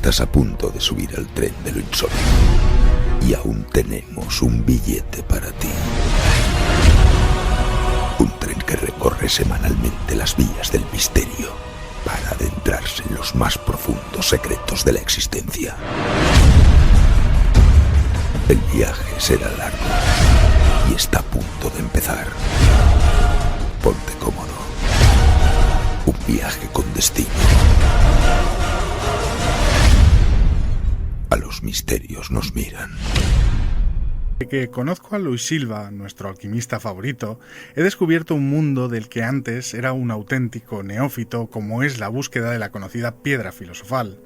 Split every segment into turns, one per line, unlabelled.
Estás a punto de subir al tren de lo insólito. Y aún tenemos un billete para ti. Un tren que recorre semanalmente las vías del misterio para adentrarse en los más profundos secretos de la existencia. El viaje será largo y está a punto de empezar. Ponte cómodo. Un viaje con destino. A los misterios nos miran.
Desde que conozco a Luis Silva, nuestro alquimista favorito, he descubierto un mundo del que antes era un auténtico neófito, como es la búsqueda de la conocida piedra filosofal.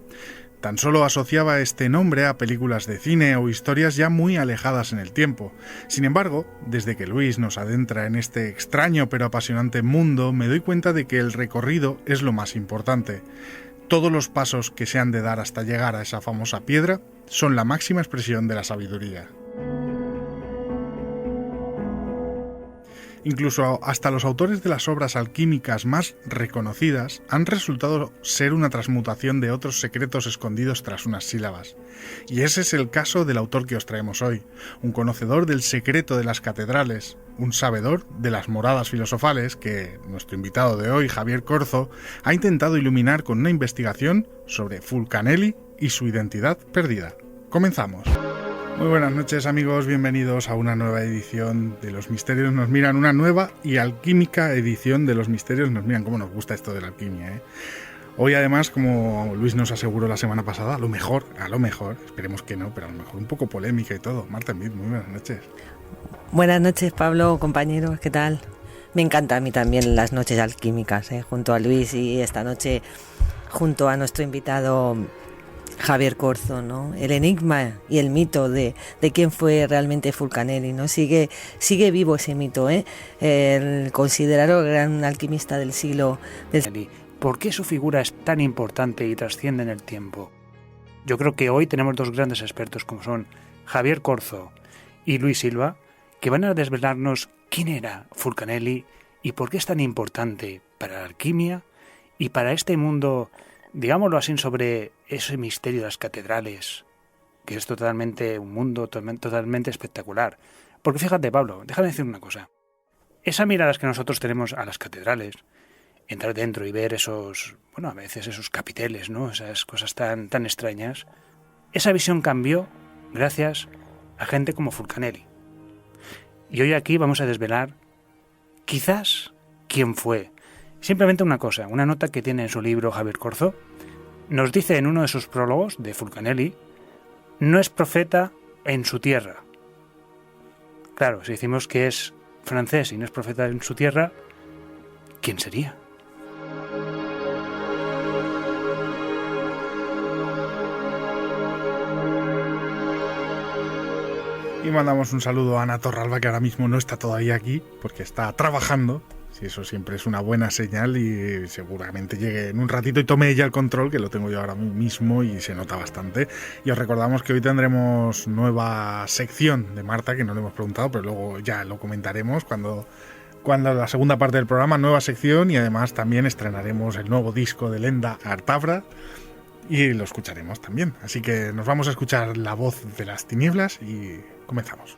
Tan solo asociaba este nombre a películas de cine o historias ya muy alejadas en el tiempo. Sin embargo, desde que Luis nos adentra en este extraño pero apasionante mundo, me doy cuenta de que el recorrido es lo más importante. Todos los pasos que se han de dar hasta llegar a esa famosa piedra son la máxima expresión de la sabiduría. Incluso hasta los autores de las obras alquímicas más reconocidas han resultado ser una transmutación de otros secretos escondidos tras unas sílabas. Y ese es el caso del autor que os traemos hoy, un conocedor del secreto de las catedrales, un sabedor de las moradas filosofales que nuestro invitado de hoy, Javier Corzo, ha intentado iluminar con una investigación sobre Fulcanelli y su identidad perdida. Comenzamos. Muy buenas noches, amigos, bienvenidos a una nueva edición de Los Misterios Nos Miran, una nueva y alquímica edición de Los Misterios Nos Miran. Cómo nos gusta esto de la alquimia, ¿eh? Hoy además, como Luis nos aseguró la semana pasada, a lo mejor, esperemos que no, pero a lo mejor un poco polémica y todo. Marta Envid, muy buenas noches.
Buenas noches, Pablo, compañeros, ¿qué tal? Me encanta a mí también las noches alquímicas, junto a Luis, y esta noche junto a nuestro invitado Javier Corzo, ¿no? El enigma y el mito de quién fue realmente Fulcanelli, ¿no? Sigue vivo ese mito, el considerado gran alquimista del siglo del...
¿Por qué su figura es tan importante y trasciende en el tiempo? Yo creo que hoy tenemos dos grandes expertos como son Javier Corzo y Luis Silva, que van a desvelarnos quién era Fulcanelli y por qué es tan importante para la alquimia y para este mundo, digámoslo así, sobre ese misterio de las catedrales, que es un mundo totalmente espectacular. Porque fíjate, Pablo, déjame decir una cosa. Esas miradas que nosotros tenemos a las catedrales, entrar dentro y ver a veces esos capiteles, ¿no? Esas cosas tan extrañas, esa visión cambió gracias a gente como Fulcanelli. Y hoy aquí vamos a desvelar, quizás, quién fue. Simplemente una cosa, una nota que tiene en su libro Javier Corzo, nos dice en uno de sus prólogos de Fulcanelli, no es profeta en su tierra. Claro, si decimos que es francés y no es profeta en su tierra, ¿quién sería?
Y mandamos un saludo a Ana Torralba, que ahora mismo no está todavía aquí porque está trabajando. Sí, eso siempre es una buena señal y seguramente llegue en un ratito y tome ella el control, que lo tengo yo ahora mismo y se nota bastante. Y os recordamos que hoy tendremos nueva sección de Marta, que no le hemos preguntado, pero luego ya lo comentaremos cuando la segunda parte del programa, nueva sección, y además también estrenaremos el nuevo disco de Lenda Artafra y lo escucharemos también. Así que nos vamos a escuchar La Voz de las Tinieblas y comenzamos.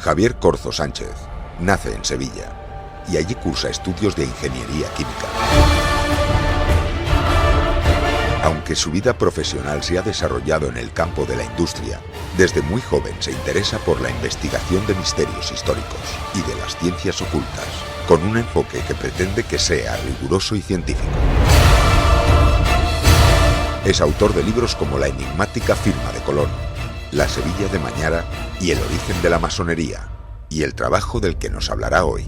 Javier Corzo Sánchez nace en Sevilla y allí cursa estudios de ingeniería química. Aunque su vida profesional se ha desarrollado en el campo de la industria, desde muy joven se interesa por la investigación de misterios históricos y de las ciencias ocultas, con un enfoque que pretende que sea riguroso y científico. Es autor de libros como La enigmática firma de Colón, La Sevilla de Mañara y El origen de la masonería, y el trabajo del que nos hablará hoy,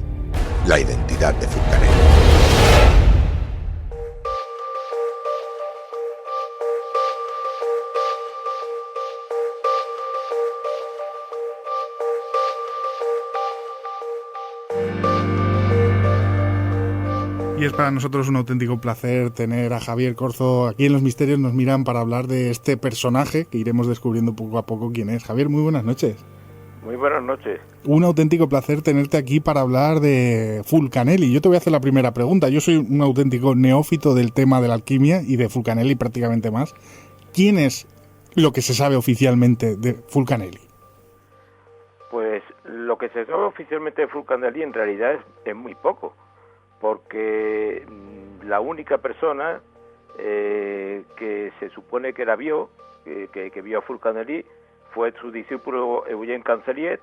La identidad de Fulcanelli.
Y es para nosotros un auténtico placer tener a Javier Corzo aquí en Los Misterios Nos Miran para hablar de este personaje que iremos descubriendo poco a poco quién es. Javier, muy buenas noches.
Muy buenas noches.
Un auténtico placer tenerte aquí para hablar de Fulcanelli. Yo te voy a hacer la primera pregunta. Yo soy un auténtico neófito del tema de la alquimia y de Fulcanelli prácticamente más. ¿Quién es lo que se sabe oficialmente de Fulcanelli?
Pues lo que se sabe oficialmente de Fulcanelli en realidad es muy poco, porque la única persona que se supone que la vio, que vio a Fulcanelli, fue su discípulo Eugène Cancelliet,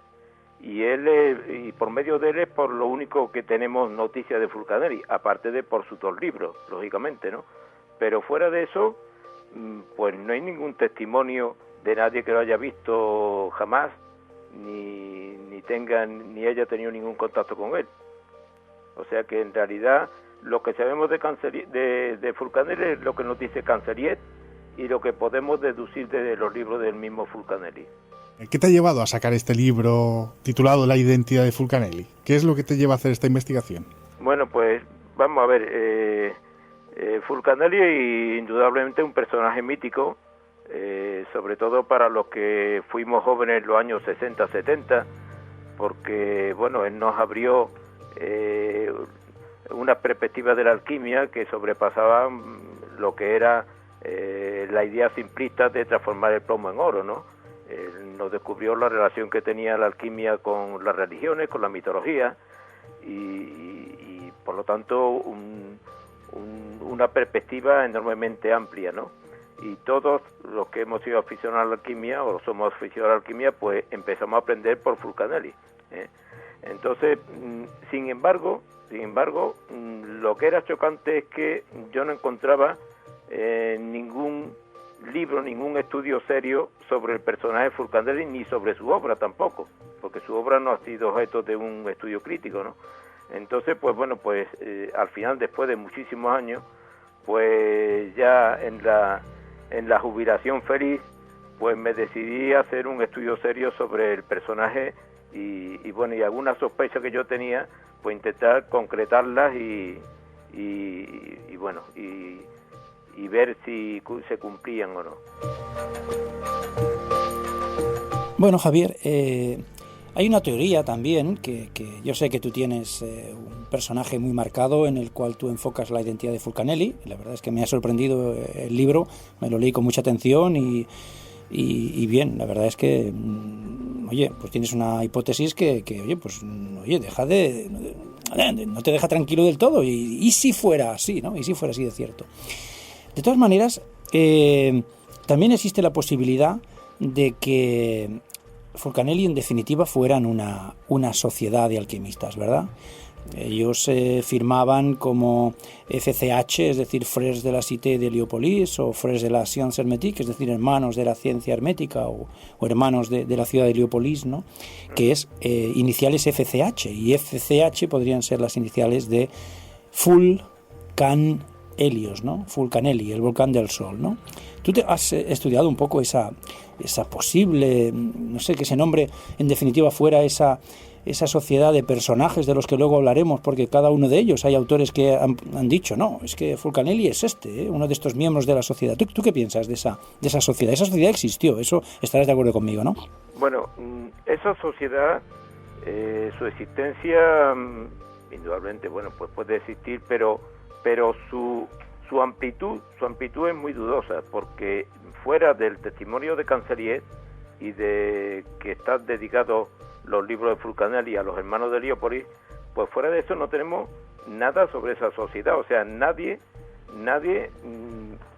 y y por medio de él es por lo único que tenemos noticia de Fulcanelli, aparte de por sus 2 libros, lógicamente, ¿no? Pero fuera de eso, pues no hay ningún testimonio de nadie que lo haya visto jamás, ni haya tenido ningún contacto con él. O sea que en realidad lo que sabemos de Fulcanelli es lo que nos dice Cancelliet y lo que podemos deducir de los libros del mismo Fulcanelli.
¿Qué te ha llevado a sacar este libro titulado La identidad de Fulcanelli? ¿Qué es lo que te lleva a hacer esta investigación?
Bueno, pues vamos a ver. Fulcanelli indudablemente un personaje mítico, sobre todo para los que fuimos jóvenes en los años 60-70, porque bueno, él nos abrió una perspectiva de la alquimia que sobrepasaba lo que era la idea simplista de transformar el plomo en oro, ¿no? Nos descubrió la relación que tenía la alquimia con las religiones, con la mitología, y por lo tanto una perspectiva enormemente amplia, ¿no? Y todos los que hemos sido aficionados a la alquimia o somos aficionados a la alquimia, pues empezamos a aprender por Fulcanelli, ¿eh? Entonces, sin embargo, lo que era chocante es que yo no encontraba ningún libro, ningún estudio serio sobre el personaje Fulcanelli, ni sobre su obra tampoco, porque su obra no ha sido objeto de un estudio crítico, ¿no? Entonces, pues bueno, pues al final, después de muchísimos años, pues ya en la jubilación feliz, pues me decidí a hacer un estudio serio sobre el personaje y bueno, y algunas sospechas que yo tenía, pues intentar concretarlas y bueno, y ver si se cumplían o no.
Bueno, Javier, hay una teoría también que yo sé que tú tienes un personaje muy marcado en el cual tú enfocas la identidad de Fulcanelli. La verdad es que me ha sorprendido el libro, me lo leí con mucha atención y bien, la verdad es que oye, pues tienes una hipótesis que oye, pues oye, no te deja tranquilo del todo y si fuera así, ¿no? Y si fuera así de cierto. De todas maneras, también existe la posibilidad de que Fulcanelli en definitiva fueran una sociedad de alquimistas, ¿verdad? Ellos firmaban como FCH, es decir, Frères de la Cité de Héliopolis, o Frères de la Science Hermétique, es decir, hermanos de la ciencia hermética, o hermanos de la ciudad de Héliopolis, ¿no? Que es iniciales FCH, y FCH podrían ser las iniciales de Fulcanelios, ¿no? Fulcanelli, el volcán del sol, ¿no? Tú te has estudiado un poco esa posible, no sé, que ese nombre en definitiva fuera esa sociedad de personajes de los que luego hablaremos, porque cada uno de ellos hay autores que han dicho, no, es que Fulcanelli es uno de estos miembros de la sociedad. ¿Tú qué piensas de esa sociedad? Esa sociedad existió, eso estarás de acuerdo conmigo, ¿no?
Bueno, esa sociedad, su existencia, indudablemente, bueno, pues puede existir, pero su amplitud es muy dudosa, porque fuera del testimonio de Cancelliet y de que está dedicado los libros de Fulcanelli a los hermanos de Heliópolis, pues fuera de eso no tenemos nada sobre esa sociedad. O sea, nadie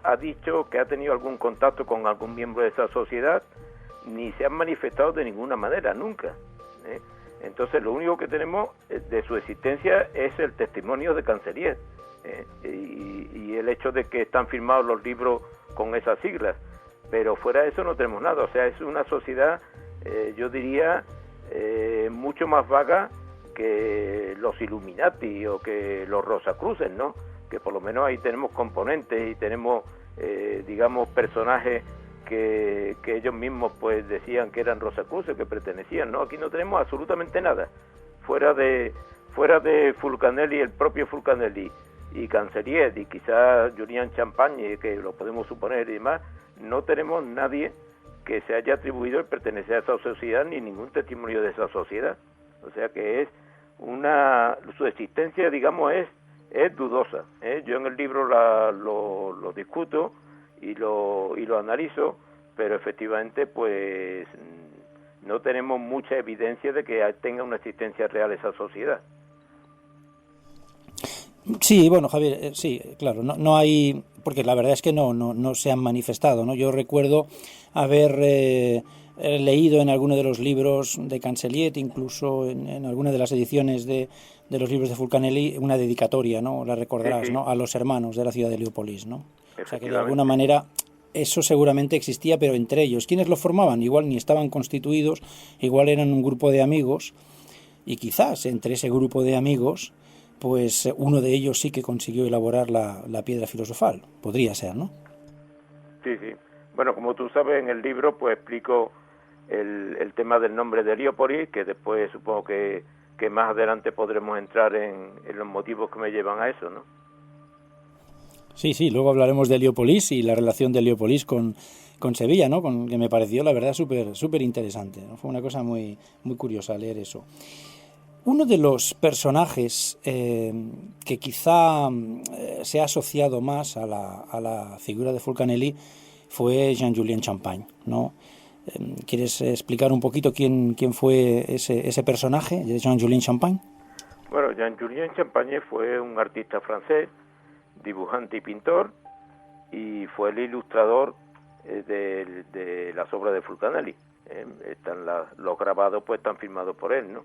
ha dicho que ha tenido algún contacto con algún miembro de esa sociedad, ni se han manifestado de ninguna manera, nunca, ¿eh? Entonces lo único que tenemos de su existencia es el testimonio de Cancelliet, y el hecho de que están firmados los libros con esas siglas, pero fuera de eso no tenemos nada. O sea, es una sociedad, yo diría, mucho más vaga que los Illuminati o que los Rosacruces, ¿no? Que por lo menos ahí tenemos componentes y tenemos, digamos, personajes que ellos mismos pues decían que eran Rosacruces, que pertenecían, ¿no? Aquí no tenemos absolutamente nada. Fuera de Fulcanelli, el propio Fulcanelli y Cancelliet y quizás Julian Champagne, que lo podemos suponer y demás, no tenemos nadie que se haya atribuido el pertenecer a esa sociedad ni ningún testimonio de esa sociedad. O sea que su existencia, digamos, es dudosa. Yo en el libro lo discuto y lo analizo, pero efectivamente pues no tenemos mucha evidencia de que tenga una existencia real esa sociedad.
Sí, bueno, Javier, sí, claro, no hay, porque la verdad es que no se han manifestado, ¿no? Yo recuerdo haber leído en alguno de los libros de Cancelliet, incluso en alguna de las ediciones de los libros de Fulcanelli, una dedicatoria, ¿no? La recordarás,
Sí.
¿no? A los hermanos de la ciudad de Heliópolis, ¿no? O sea que de alguna manera eso seguramente existía, pero entre ellos, ¿quiénes lo formaban? Igual ni estaban constituidos, igual eran un grupo de amigos, y quizás entre ese grupo de amigos, pues uno de ellos sí que consiguió elaborar la piedra filosofal. Podría ser, ¿no?
Sí. Bueno, como tú sabes, en el libro pues explico el tema del nombre de Heliópolis, que después supongo que más adelante podremos entrar en los motivos que me llevan a eso, ¿no?
Sí, luego hablaremos de Heliópolis y la relación de Heliópolis con Sevilla, ¿no? Que me pareció, la verdad, súper interesante, ¿no? Fue una cosa muy curiosa leer eso. Uno de los personajes que quizá se ha asociado más a la figura de Fulcanelli fue Jean-Julien Champagne, ¿no? ¿Quieres explicar un poquito quién fue ese personaje de Jean-Julien Champagne?
Bueno, Jean-Julien Champagne fue un artista francés, dibujante y pintor, y fue el ilustrador de las obras de Fulcanelli. Están los grabados, pues están firmados por él, ¿no?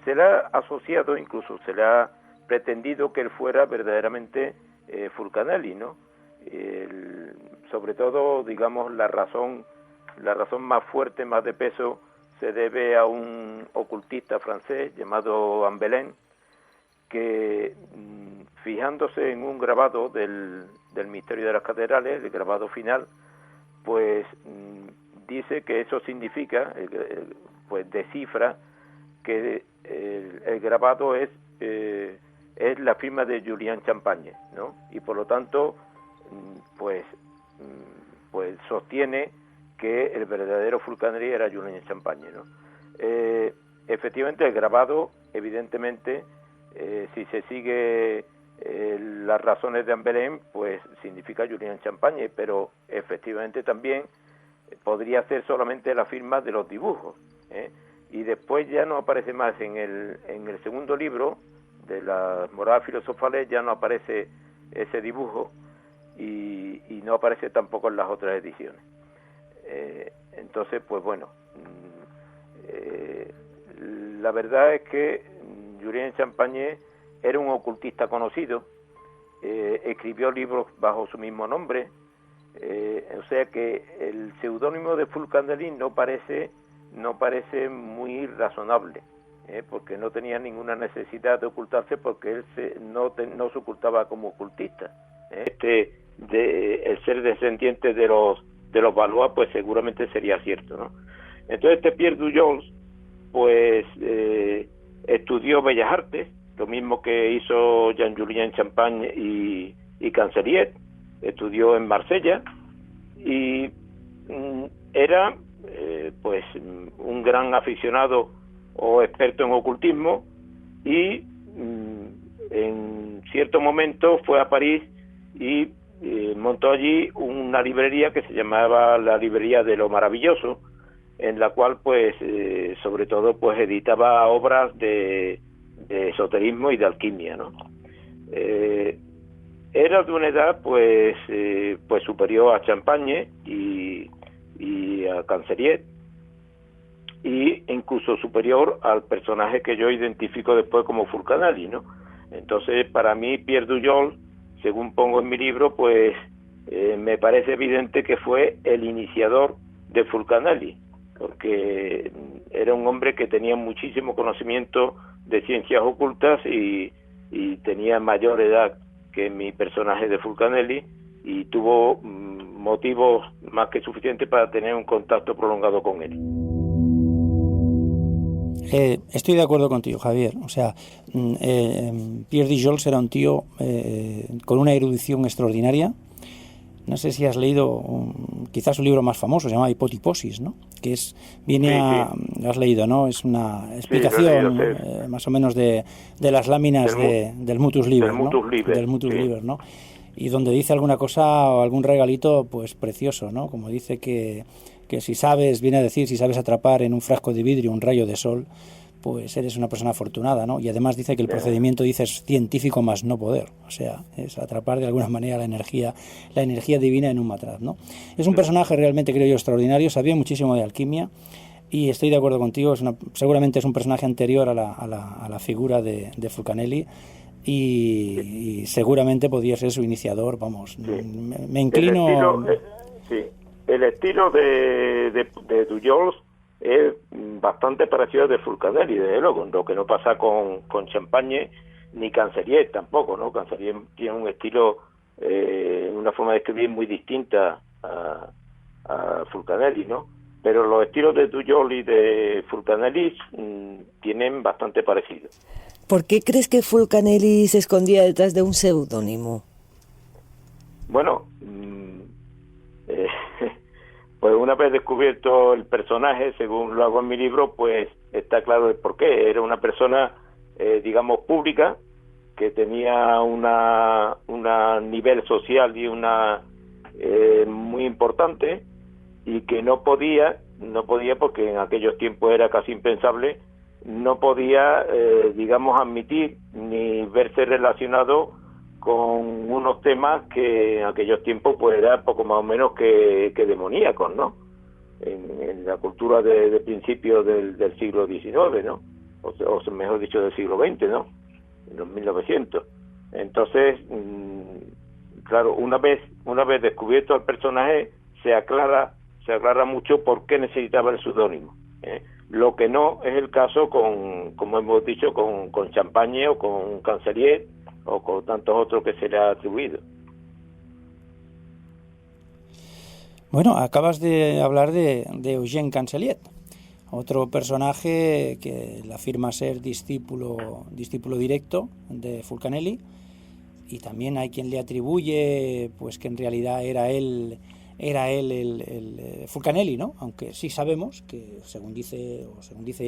Se le ha asociado, incluso se le ha pretendido que él fuera verdaderamente Fulcanelli, ¿no? Sobre todo, digamos, la razón más fuerte, más de peso, se debe a un ocultista francés llamado Ambelén, que fijándose en un grabado del misterio de las catedrales, el grabado final, pues dice que eso significa, pues descifra que el grabado es la firma de Julien Champagne, ¿no? Y por lo tanto, pues sostiene que el verdadero Fulcanelli era Julien Champagne, ¿no? Efectivamente, el grabado, evidentemente, si se sigue las razones de Ambelén, pues significa Julien Champagne, pero efectivamente también podría ser solamente la firma de los dibujos, y después ya no aparece más en el segundo libro de las Moradas Filosofales, ya no aparece ese dibujo y no aparece tampoco en las otras ediciones. Entonces, pues bueno, la verdad es que Julien Champagne era un ocultista conocido, escribió libros bajo su mismo nombre, o sea que el seudónimo de Fulcanelli no parece muy razonable, porque no tenía ninguna necesidad de ocultarse, porque él no se ocultaba como ocultista. El ser descendiente de los Valois, pues seguramente sería cierto, ¿no? Entonces Pierre Dujols, pues estudió Bellas Artes, lo mismo que hizo Jean-Julien Champagne y Cancelliet, estudió en Marsella y era pues un gran aficionado o experto en ocultismo, y en cierto momento fue a París y montó allí una librería que se llamaba la Librería de lo Maravilloso, en la cual pues sobre todo pues editaba obras de esoterismo y de alquimia, ¿no? Era de una edad pues superior a Champagne y a Cancelliet, y incluso superior al personaje que yo identifico después como Fulcanelli, ¿no? Entonces, para mí, Pierre Dujols, según pongo en mi libro, pues me parece evidente que fue el iniciador de Fulcanelli, porque era un hombre que tenía muchísimo conocimiento de ciencias ocultas y tenía mayor edad que mi personaje de Fulcanelli, y tuvo motivos más que suficientes para tener un contacto prolongado con él.
Estoy de acuerdo contigo, Javier. O sea, Pierre Dujols era un tío con una erudición extraordinaria, No sé si has leído quizás su libro más famoso, se llama Hipotiposis, ¿no? Que lo has leído, ¿no? Es una explicación más o menos de las láminas del Mutus Liber, ¿no? Del Mutus Liber, ¿no? Y donde dice alguna cosa o algún regalito, pues precioso, ¿no? Como dice que si sabes atrapar en un frasco de vidrio un rayo de sol, pues eres una persona afortunada, ¿no? Y además dice que el procedimiento, dice, es científico más no poder, o sea, es atrapar de alguna manera la energía divina en un matraz, ¿no? Es un personaje realmente, creo yo, extraordinario, sabía muchísimo de alquimia y estoy de acuerdo contigo, seguramente es un personaje anterior a la figura de Fulcanelli y seguramente podría ser su iniciador, vamos, me inclino...
El estilo de Dujol es bastante parecido al de Fulcanelli, desde luego, lo que no pasa con Champagne ni Cancelier tampoco, ¿no? Cancelier tiene un estilo, una forma de escribir muy distinta a Fulcanelli, ¿no? Pero los estilos de Dujol y de Fulcanelli tienen bastante parecido.
¿Por qué crees que Fulcanelli se escondía detrás de un seudónimo?
Bueno, pues una vez descubierto el personaje, según lo hago en mi libro, pues está claro el porqué. Era una persona, digamos, pública, que tenía una nivel social y muy importante, y que no podía porque en aquellos tiempos era casi impensable, no podía, digamos, admitir ni verse relacionado con unos temas que en aquellos tiempos pues era poco más o menos que demoníacos, ¿no? En la cultura de principios del siglo XIX, ¿no? O mejor dicho, del siglo XX, ¿no? En los 1900. Entonces, claro, una vez descubierto el personaje, se aclara mucho por qué necesitaba el seudónimo, ¿eh? Lo que no es el caso como hemos dicho, con Champagne o con Cancelier o con tantos otros que se le ha atribuido.
Bueno, acabas de hablar de Eugène Cancelier, otro personaje que le afirma ser discípulo directo de Fulcanelli, y también hay quien le atribuye pues que en realidad era él el Fulcanelli, ¿no? Aunque sí sabemos que, según dice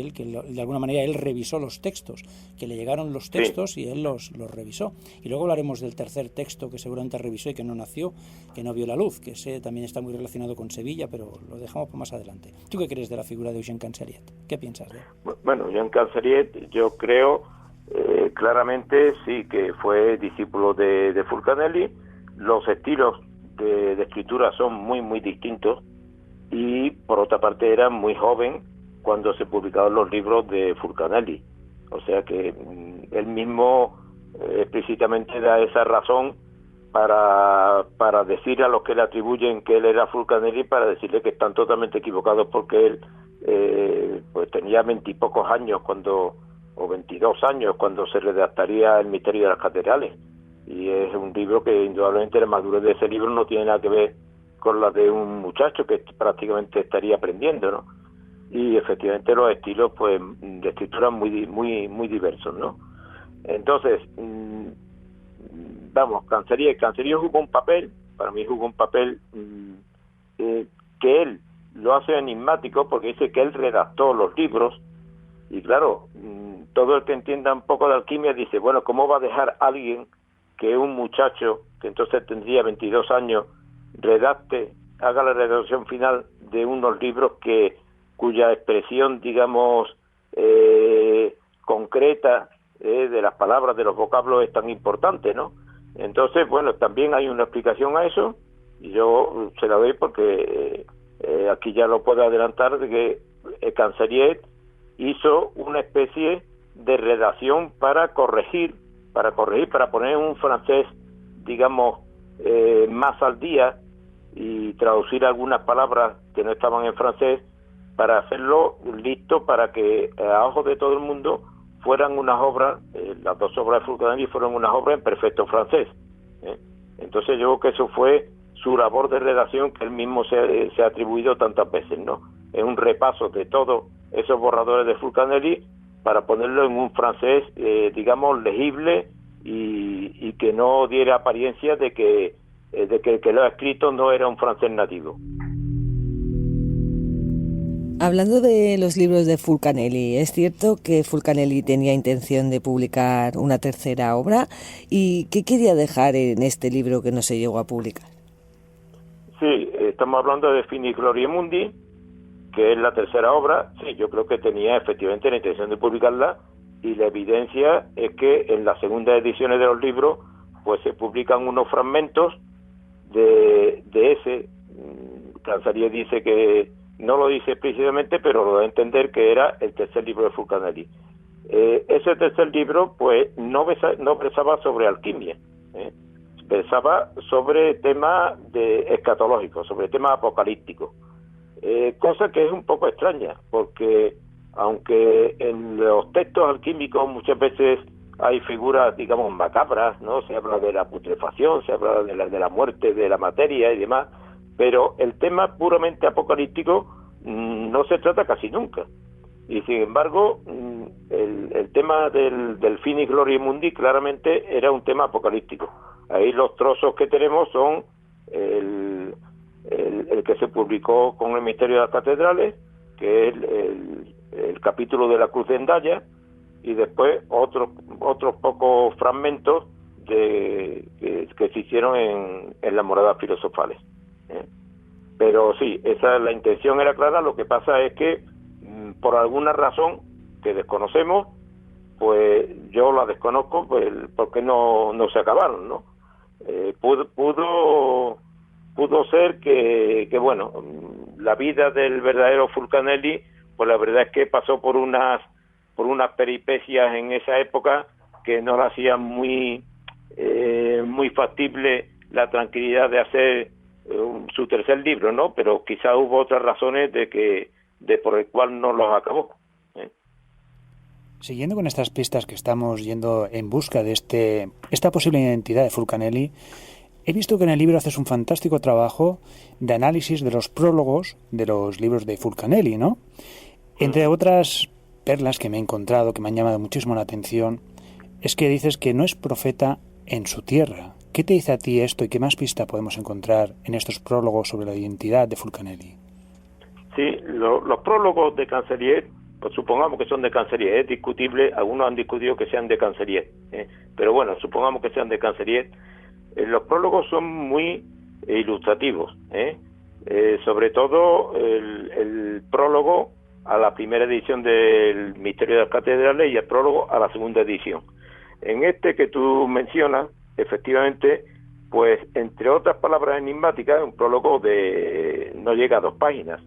él, que de alguna manera él revisó los textos, que le llegaron los textos y él los revisó. Y luego hablaremos del tercer texto que seguramente revisó y que no nació, que no vio la luz, que ese también está muy relacionado con Sevilla, pero lo dejamos para más adelante. ¿Tú qué crees de la figura de Eugène Cancelier? ¿Qué piensas de él?
Bueno, Eugène Cancelier, yo creo claramente sí que fue discípulo de Fulcanelli. Los estilos de escritura son muy muy distintos, y por otra parte era muy joven cuando se publicaron los libros de Fulcanelli, o sea que él mismo explícitamente da esa razón para decir a los que le atribuyen que él era Fulcanelli, para decirle que están totalmente equivocados, porque él pues tenía 20 y pocos años o 22 años cuando se redactaría El misterio de las catedrales. Y es un libro que indudablemente la madurez de ese libro no tiene nada que ver con la de un muchacho que prácticamente estaría aprendiendo, ¿no? Y efectivamente los estilos pues de escritura muy muy muy diversos, ¿no? Entonces, Cancelier jugó un papel, para mí jugó un papel que él lo hace enigmático, porque dice que él redactó los libros, y claro, todo el que entienda un poco de alquimia dice, bueno, ¿cómo va a dejar alguien que un muchacho, que entonces tendría 22 años, haga la redacción final de unos libros cuya expresión, digamos, concreta de las palabras, de los vocablos, es tan importante, ¿no? Entonces, bueno, también hay una explicación a eso, y yo se la doy porque aquí ya lo puedo adelantar, de que Cancelier hizo una especie de redacción para corregir, para poner un francés, digamos, más al día, y traducir algunas palabras que no estaban en francés, para hacerlo listo para que a ojos de todo el mundo fueran unas obras, las dos obras de Fulcanelli fueron unas obras en perfecto francés, ¿eh? Entonces yo creo que eso fue su labor de redacción, que él mismo se ha atribuido tantas veces, ¿no? Es un repaso de todos esos borradores de Fulcanelli para ponerlo en un francés, digamos, legible, y que no diera apariencia de que de que el que lo ha escrito no era un francés nativo.
Hablando de los libros de Fulcanelli, ¿es cierto que Fulcanelli tenía intención de publicar una tercera obra? ¿Y qué quería dejar en este libro que no se llegó a publicar?
Sí, estamos hablando de Finis Gloria Mundi, que es la tercera obra. Sí, yo creo que tenía efectivamente la intención de publicarla, y la evidencia es que en las segundas ediciones de los libros pues se publican unos fragmentos de ese. Canzarier dice que no lo dice explícitamente, pero lo da a entender que era el tercer libro de Fulcanelli. Ese tercer libro pues no versaba sobre alquimia, versaba sobre temas escatológicos, sobre temas apocalípticos, cosa que es un poco extraña, porque aunque en los textos alquímicos muchas veces hay figuras, digamos, macabras, ¿no? Se habla de la putrefacción, se habla de la muerte de la materia y demás, pero el tema puramente apocalíptico no se trata casi nunca. Y sin embargo, el tema del Finis Gloria Mundi claramente era un tema apocalíptico. Ahí los trozos que tenemos son el que se publicó con el Misterio de las Catedrales, que es el capítulo de la Cruz de Hendaya, y después otros pocos fragmentos que se hicieron en las moradas filosofales. Pero sí, la intención era clara. Lo que pasa es que por alguna razón que desconocemos, pues yo la desconozco, pues porque no se acabaron, ¿no? Pudo ser que bueno, la vida del verdadero Fulcanelli, pues la verdad es que pasó por unas peripecias en esa época que no la hacían muy factible la tranquilidad de hacer su tercer libro, ¿no? Pero quizá hubo otras razones por el cual no los acabó.
Siguiendo con estas pistas que estamos yendo en busca de esta posible identidad de Fulcanelli, he visto que en el libro haces un fantástico trabajo de análisis de los prólogos de los libros de Fulcanelli, ¿no? Entre otras perlas que me he encontrado, que me han llamado muchísimo la atención, es que dices que no es profeta en su tierra. ¿Qué te dice a ti esto y qué más pista podemos encontrar en estos prólogos sobre la identidad de Fulcanelli?
Sí, los prólogos de Canzarier, pues supongamos que son de Canzarier, es discutible, algunos han discutido que sean de Canzarier, pero bueno, supongamos que sean de Canzarier. Los prólogos son muy ilustrativos, sobre todo el prólogo a la primera edición del Misterio de las Catedrales y el prólogo a la segunda edición. En este que tú mencionas, efectivamente, pues entre otras palabras enigmáticas, un prólogo no llega a 2 páginas,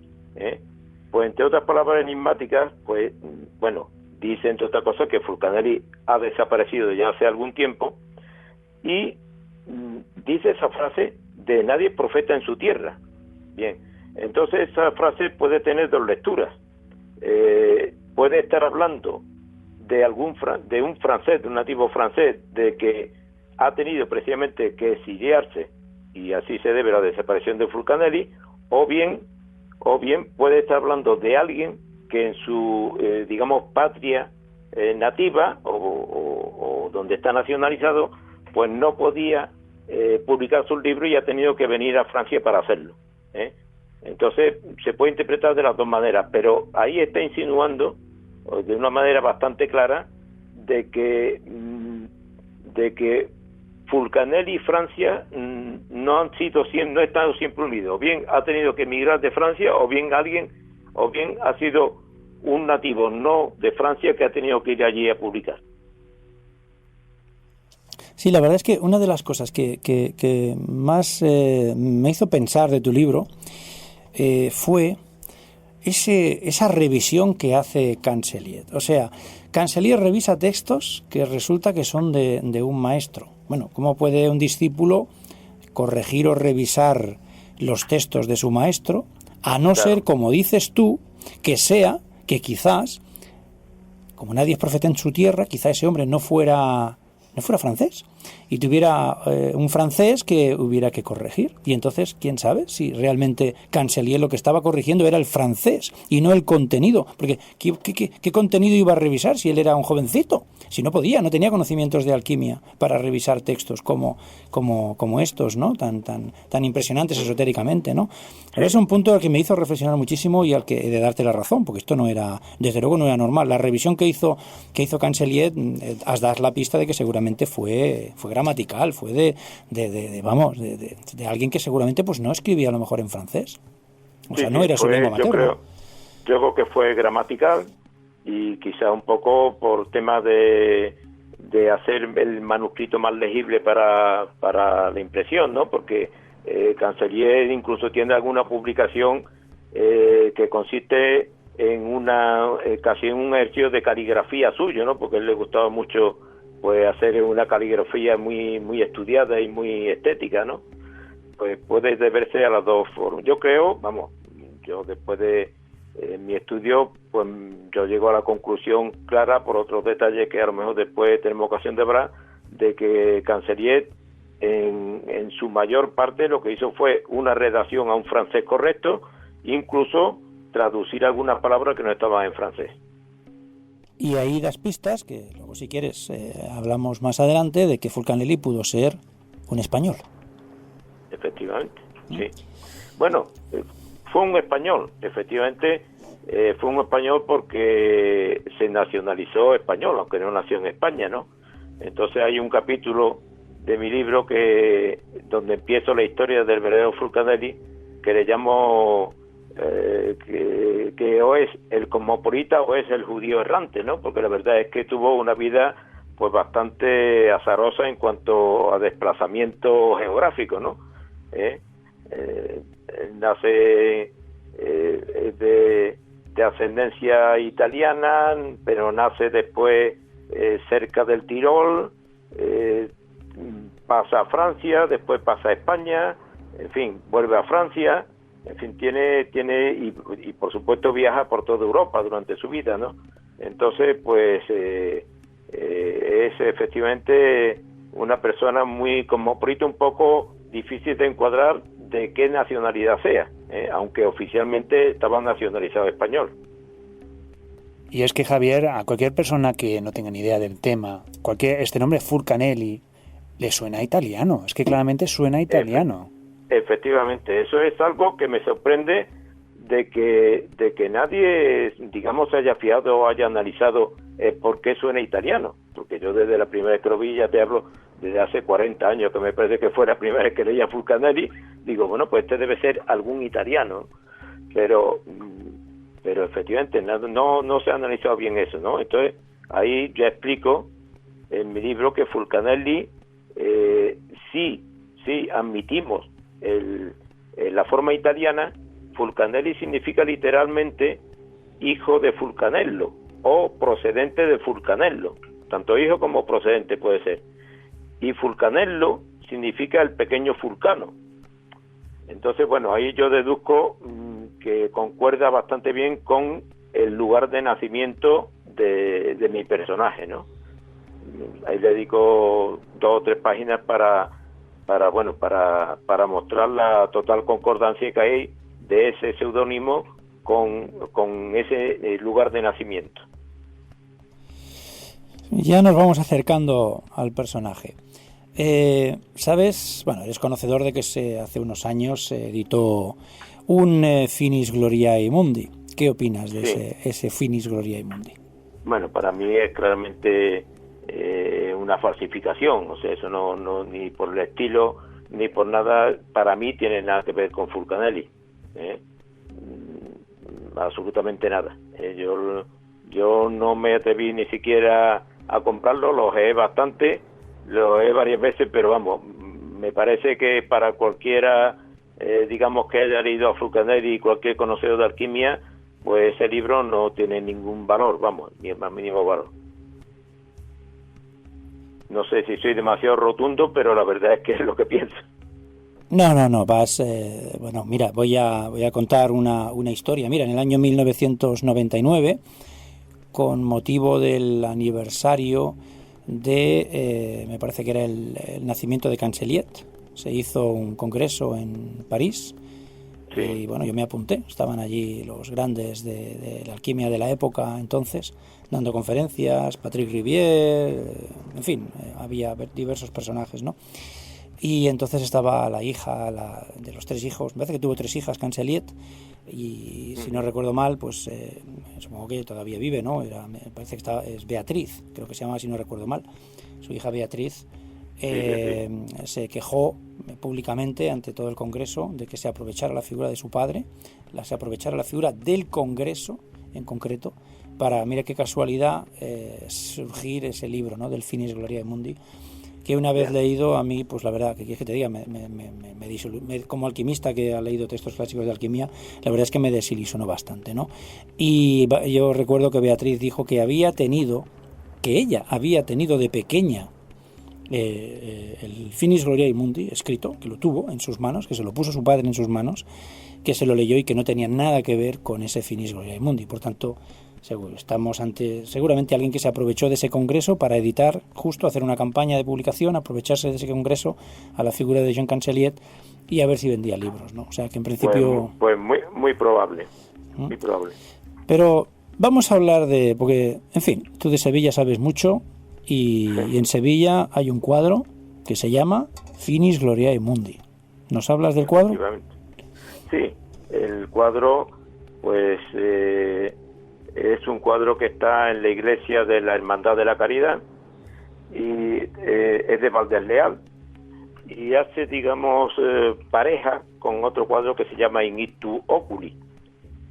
pues entre otras palabras enigmáticas, pues bueno, dice entre otras cosas que Fulcanelli ha desaparecido ya hace algún tiempo, y dice esa frase de nadie es profeta en su tierra. Bien, entonces esa frase puede tener 2 lecturas. Puede estar hablando de un francés, de un nativo francés, de que ha tenido precisamente que exiliarse y así se debe la desaparición de Fulcanelli, o bien puede estar hablando de alguien que en su digamos patria nativa o donde está nacionalizado, pues no podía publicar sus libros y ha tenido que venir a Francia para hacerlo. Entonces se puede interpretar de las 2 maneras, pero ahí está insinuando de una manera bastante clara de que Fulcanelli y Francia no han estado siempre unidos. O bien ha tenido que emigrar de Francia, o bien ha sido un nativo no de Francia que ha tenido que ir allí a publicar.
Sí, la verdad es que una de las cosas que más me hizo pensar de tu libro fue esa revisión que hace Cancellier. O sea, Cancellier revisa textos que resulta que son de un maestro. Bueno, ¿cómo puede un discípulo corregir o revisar los textos de su maestro? A no ser, como dices tú, que quizás, como nadie es profeta en su tierra, quizá ese hombre no fuera no fuera francés y tuviera un francés que hubiera que corregir. Y entonces, ¿quién sabe si realmente Cancellier lo que estaba corrigiendo era el francés y no el contenido? Porque ¿qué contenido iba a revisar si él era un jovencito? Si no podía, no tenía conocimientos de alquimia para revisar textos como estos, ¿no? Tan impresionantes esotéricamente, ¿no? Pero es un punto al que me hizo reflexionar muchísimo y al que he de darte la razón, porque esto no era, desde luego no era normal. La revisión que hizo Cancellier, has dado la pista de que seguramente fue gramatical, fue de alguien que seguramente pues no escribía a lo mejor en francés. O sea, no era su lengua materna.
Yo creo que fue gramatical y quizá un poco por temas de hacer el manuscrito más legible para la impresión, ¿no? Porque Cancellier incluso tiene alguna publicación que consiste en casi en un ejercicio de caligrafía suyo, ¿no? Porque a él le gustaba mucho pues hacer una caligrafía muy estudiada y muy estética, ¿no? Pues puede deberse a las dos formas. Yo creo, yo después de mi estudio, pues yo llego a la conclusión clara, por otros detalles que a lo mejor después tenemos ocasión de hablar, de que Cancellier en su mayor parte lo que hizo fue una redacción a un francés correcto, incluso traducir algunas palabras que no estaban en francés.
Y ahí das pistas, que luego si quieres hablamos más adelante, de que Fulcanelli pudo ser un español.
Efectivamente, sí. Bueno, fue un español, efectivamente, fue un español porque se nacionalizó español, aunque no nació en España, ¿no? Entonces hay un capítulo de mi libro donde empiezo la historia del verdadero Fulcanelli, que le llamo que o es el cosmopolita o es el judío errante, ¿no? Porque la verdad es que tuvo una vida pues bastante azarosa en cuanto a desplazamiento geográfico, ¿no? Nace de ascendencia italiana, pero nace después cerca del Tirol, pasa a Francia, después pasa a España, en fin, vuelve a Francia, en fin, tiene y por supuesto viaja por toda Europa durante su vida, ¿no? Entonces, pues es efectivamente una persona muy cosmopolita, un poco difícil de encuadrar de qué nacionalidad sea, aunque oficialmente estaba nacionalizado español.
Y es que, Javier, a cualquier persona que no tenga ni idea del tema, este nombre Fulcanelli le suena italiano, es que claramente suena italiano.
Efectivamente, eso es algo que me sorprende de que nadie, digamos, se haya fijado o haya analizado por qué suena italiano, porque yo desde la primera vez que lo vi, ya te hablo desde hace 40 años, que me parece que fue la primera vez que leía Fulcanelli, digo, bueno, pues este debe ser algún italiano, pero efectivamente no se ha analizado bien eso, ¿no? Entonces, ahí ya explico en mi libro que Fulcanelli, sí admitimos la forma italiana, Fulcanelli significa literalmente hijo de Fulcanello o procedente de Fulcanello, tanto hijo como procedente puede ser, y Fulcanello significa el pequeño Fulcano. Entonces, bueno, ahí yo deduzco que concuerda bastante bien con el lugar de nacimiento de mi personaje, ¿no? Ahí le dedico 2 o 3 páginas para mostrar la total concordancia que hay de ese seudónimo con ese lugar de nacimiento.
Ya nos vamos acercando al personaje. ¿Sabes? Bueno, eres conocedor de que hace unos años se editó un Finis Gloriae Mundi. ¿Qué opinas de ese Finis Gloriae Mundi?
Bueno, para mí es claramente una falsificación, o sea, eso no ni por el estilo ni por nada, para mí tiene nada que ver con Fulcanelli, absolutamente nada. Yo no me atreví ni siquiera a comprarlo, lo ojeé bastante, lo ojeé varias veces, pero vamos, me parece que para cualquiera, digamos, que haya leído a Fulcanelli, cualquier conocedor de alquimia, pues ese libro no tiene ningún valor, vamos, ni el más mínimo valor. No sé si soy demasiado rotundo, pero la verdad es que es lo que pienso.
No, vas... bueno, mira, voy a contar una historia. Mira, en el año 1999, con motivo del aniversario de, me parece que era el nacimiento de Cancelliet. Se hizo un congreso en París. Sí. Y bueno, yo me apunté, estaban allí los grandes de la alquimia de la época entonces, dando conferencias, Patrick Rivière, en fin, había diversos personajes, ¿no? Y entonces estaba la hija de los 3 hijos, me parece que tuvo 3 hijas, Cancelliet, y si no recuerdo mal, pues supongo que todavía vive, ¿no? Me parece que es Beatriz, creo que se llama, si no recuerdo mal, su hija Beatriz. Se quejó públicamente ante todo el Congreso de que se aprovechara la figura de su padre, se aprovechara la figura del Congreso en concreto para, mira qué casualidad, surgir ese libro, ¿no?, del Finis Gloriae Mundi, que una vez leído, a mí, pues la verdad, que quieres que te diga, como alquimista que ha leído textos clásicos de alquimia, la verdad es que me desilusionó bastante, ¿no? Y yo recuerdo que Beatriz dijo que ella había tenido de pequeña el Finis Gloriae Mundi escrito, que lo tuvo en sus manos, que se lo puso su padre en sus manos, que se lo leyó y que no tenía nada que ver con ese Finis Gloriae Mundi. Por tanto, estamos ante seguramente alguien que se aprovechó de ese congreso para editar, justo hacer una campaña de publicación, aprovecharse de ese congreso a la figura de Jean Cancelliet y a ver si vendía libros, ¿no? O sea que en principio...
Pues muy probable, muy probable.
Pero vamos a hablar porque, en fin, tú de Sevilla sabes mucho. Y en Sevilla hay un cuadro que se llama Finis Gloriae Mundi. ¿Nos hablas del cuadro?
Sí, el cuadro pues es un cuadro que está en la iglesia de la Hermandad de la Caridad y es de Valdés Leal y hace, digamos, pareja con otro cuadro que se llama In Ictu Oculi.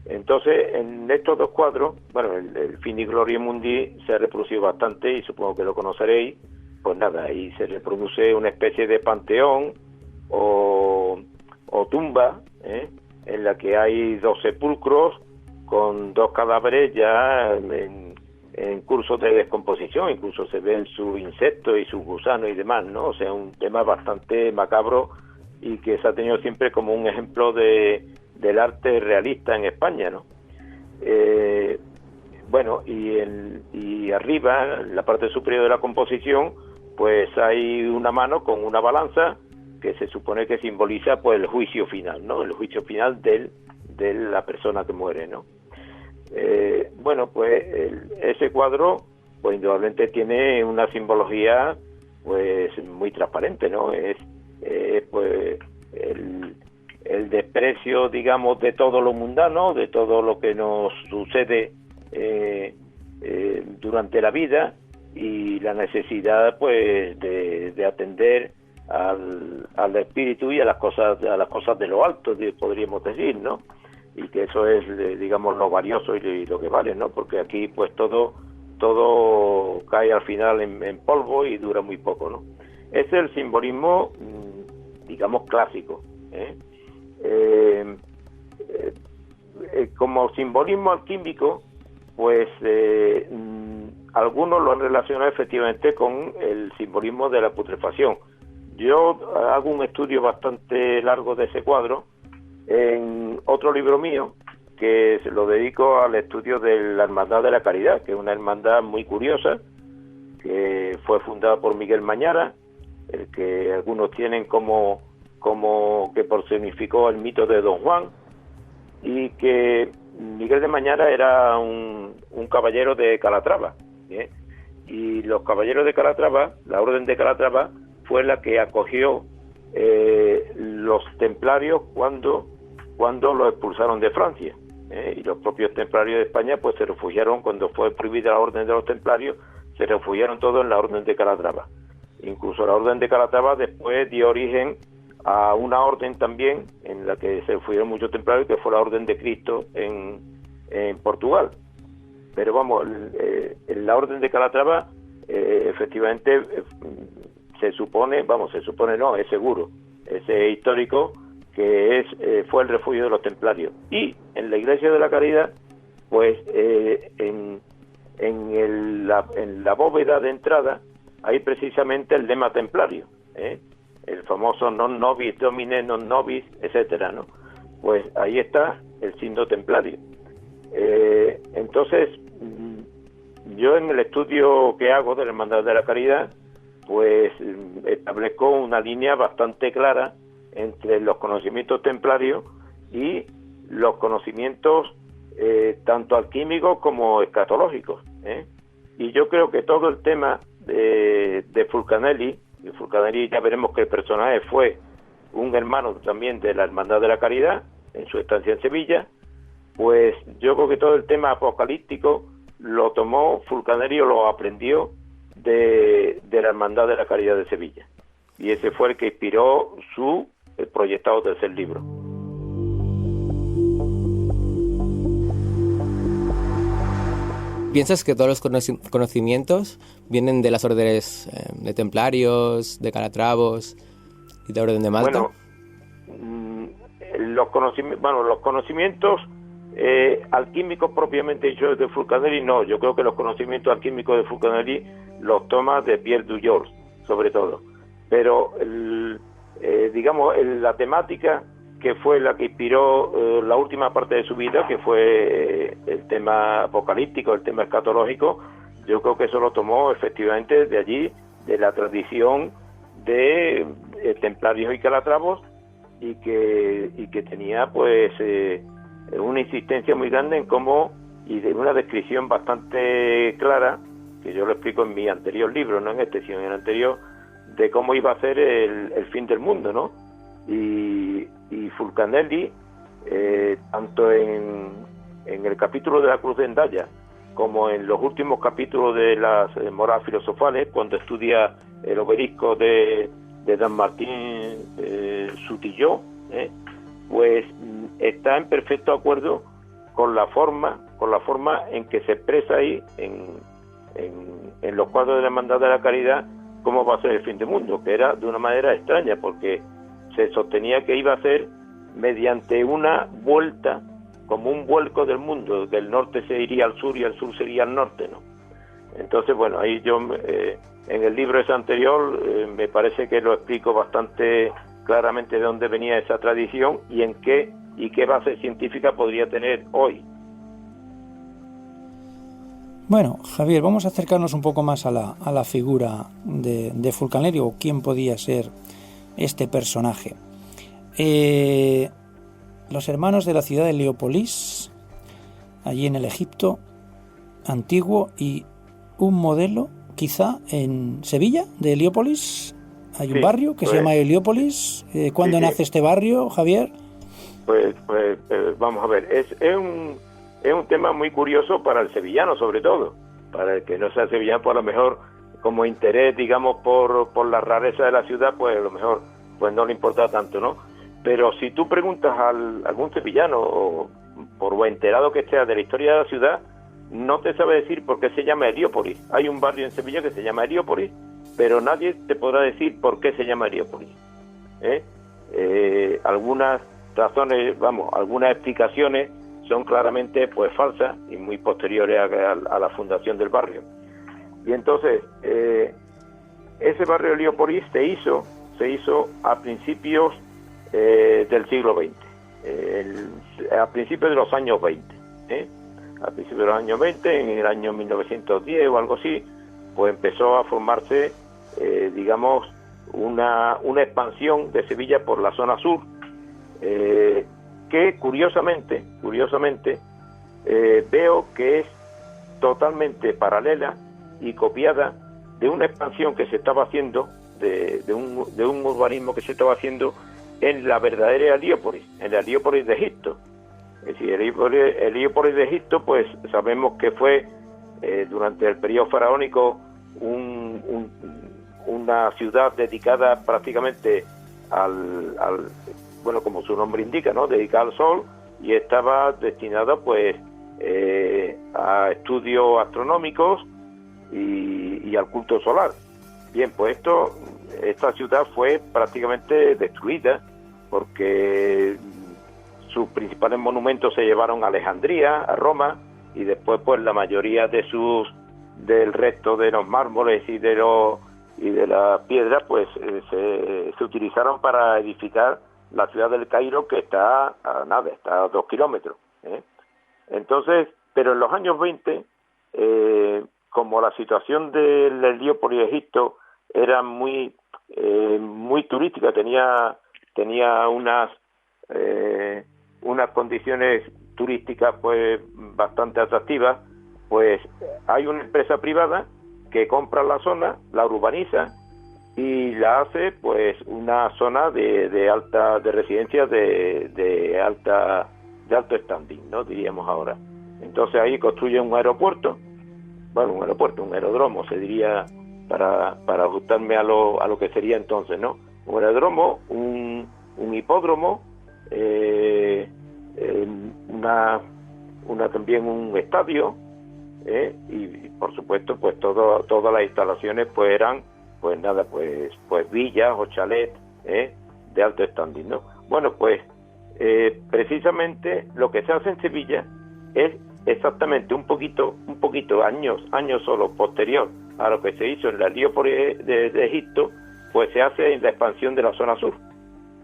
Entonces, en estos 2 cuadros, bueno, el Finis Gloriae Mundi se ha reproducido bastante y supongo que lo conoceréis. Pues nada, ahí se reproduce una especie de panteón o tumba, en la que hay 2 sepulcros con 2 cadáveres ya en curso de descomposición, incluso se ven sus insectos y sus gusanos y demás, ¿no? O sea, un tema bastante macabro y que se ha tenido siempre como un ejemplo del arte realista en España, ¿no? Bueno, y arriba, en la parte superior de la composición, pues hay una mano con una balanza que se supone que simboliza pues el juicio final, ¿no? El juicio final de la persona que muere, ¿no? Bueno, pues ese cuadro, pues indudablemente tiene una simbología pues muy transparente, ¿no? Es pues el desprecio, digamos, de todo lo mundano, de todo lo que nos sucede durante la vida y la necesidad, pues, de atender al espíritu y a las cosas de lo alto, podríamos decir, ¿no? Y que eso es, digamos, lo valioso y lo que vale, ¿no? Porque aquí, pues, todo cae al final en polvo y dura muy poco, ¿no? Ese es el simbolismo, digamos, clásico, como simbolismo alquímico, pues algunos lo han relacionado efectivamente con el simbolismo de la putrefacción. Yo hago un estudio bastante largo de ese cuadro en otro libro mío que se lo dedico al estudio de la Hermandad de la Caridad, que es una hermandad muy curiosa que fue fundada por Miguel Mañara, el que algunos tienen como que personificó el mito de Don Juan, y que Miguel de Mañara era un caballero de Calatrava, y los caballeros de Calatrava, la orden de Calatrava, fue la que acogió los templarios cuando los expulsaron de Francia, y los propios templarios de España pues se refugiaron cuando fue prohibida la orden de los templarios, se refugiaron todos en la orden de Calatrava. Incluso la orden de Calatrava después dio origen a una orden también en la que se refugiaron muchos templarios, que fue la Orden de Cristo en Portugal. Pero vamos, la orden de Calatrava efectivamente es seguro, es histórico que fue el refugio de los templarios. Y en la Iglesia de la Caridad, pues en la bóveda de entrada hay precisamente el lema templario, el famoso non nobis domine non nobis, etcétera, ¿no? Pues ahí está el signo templario. Entonces, yo en el estudio que hago de la Hermandad de la Caridad, pues establezco una línea bastante clara entre los conocimientos templarios y los conocimientos tanto alquímicos como escatológicos, ¿eh? Y yo creo que todo el tema de Fulcanelli ya veremos que el personaje fue un hermano también de la Hermandad de la Caridad en su estancia en Sevilla, pues yo creo que todo el tema apocalíptico lo tomó Fulcanelli o lo aprendió de la Hermandad de la Caridad de Sevilla, y ese fue el que inspiró su proyectado tercer libro.
¿Piensas que todos los conocimientos vienen de las órdenes de templarios, de calatravos y de Orden de Malta?
Los conocimientos alquímicos propiamente dicho de Fulcanelli, no. Yo creo que los conocimientos alquímicos de Fulcanelli los toma de Pierre Dujol, sobre todo. Pero, la temática que fue la que inspiró la última parte de su vida, que fue el tema apocalíptico, el tema escatológico, yo creo que eso lo tomó efectivamente de allí, de la tradición de templarios y calatravos, y que tenía pues una insistencia muy grande en cómo, y de una descripción bastante clara, que yo lo explico en mi anterior libro, no en este, sino en el anterior, de cómo iba a ser el fin del mundo, ¿no? Y Fulcanelli, tanto en el capítulo de la Cruz de Endaya, como en los últimos capítulos de las moradas filosofales, cuando estudia el obelisco de Dan Martín Sutilló, pues está en perfecto acuerdo con la forma en que se expresa ahí en los cuadros de la Hermandad de la Caridad cómo va a ser el fin del mundo, que era de una manera extraña, porque se sostenía que iba a ser mediante una vuelta, como un vuelco del mundo, que el norte se iría al sur y el sur sería al norte, ¿no? Entonces, bueno, ahí yo en el libro ese anterior me parece que lo explico bastante claramente de dónde venía esa tradición y en qué base científica podría tener hoy.
Bueno, Javier, vamos a acercarnos un poco más a la figura de Fulcanelli, o quién podía ser este personaje. Los hermanos de la ciudad de Heliópolis, allí en el Egipto antiguo, y un modelo quizá en Sevilla de Heliópolis. Hay un barrio que se llama Heliópolis. ¿Cuándo nace este barrio, Javier?
Pues vamos a ver, es un tema muy curioso para el sevillano, sobre todo. Para el que no sea sevillano, por lo mejor como interés, digamos, por la rareza de la ciudad, pues a lo mejor pues no le importa tanto, ¿no? Pero si tú preguntas a algún sevillano, o por lo enterado que esté de la historia de la ciudad, no te sabe decir por qué se llama Heliópolis. Hay un barrio en Sevilla que se llama Heliópolis, pero nadie te podrá decir por qué se llama Heliópolis. Algunas razones, algunas explicaciones son claramente pues falsas y muy posteriores a la fundación del barrio. Y entonces ese barrio de Heliópolis se hizo a principios del siglo XX, a principios de los años 20, a principios de los años 20, en el año 1910 o algo así, pues empezó a formarse, una expansión de Sevilla por la zona sur, que curiosamente veo que es totalmente paralela y copiada de una expansión que se estaba haciendo, de un urbanismo que se estaba haciendo en la verdadera Heliópolis, en la Heliópolis de Egipto. Es decir, el Heliópolis de Egipto, pues sabemos que fue durante el periodo faraónico una ciudad dedicada prácticamente al como su nombre indica, ¿no? Dedicada al sol, y estaba destinada pues a estudios astronómicos y al culto solar. Bien, pues esta ciudad fue prácticamente destruida porque sus principales monumentos se llevaron a Alejandría, a Roma, y después pues la mayoría del resto de los mármoles y de las piedras pues se utilizaron para edificar la ciudad del Cairo, que está está a 2 kilómetros. Entonces, pero en los años 20 como la situación del Heliópolis de Egipto era muy turística, tenía unas condiciones turísticas pues bastante atractivas, pues hay una empresa privada que compra la zona, la urbaniza y la hace pues una zona de alta, de residencia de alto standing, ¿no? Diríamos ahora. Entonces ahí construye un aeropuerto, un aeródromo se diría para ajustarme a lo que sería entonces, ¿no? Un aeródromo, un hipódromo, también un estadio, y por supuesto pues todas las instalaciones pues eran pues villas o chalets de alto standing, ¿no? Bueno, pues precisamente lo que se hace en Sevilla es exactamente un poquito años solo posterior a lo que se hizo en la Heliópolis de Egipto, pues se hace en la expansión de la zona sur.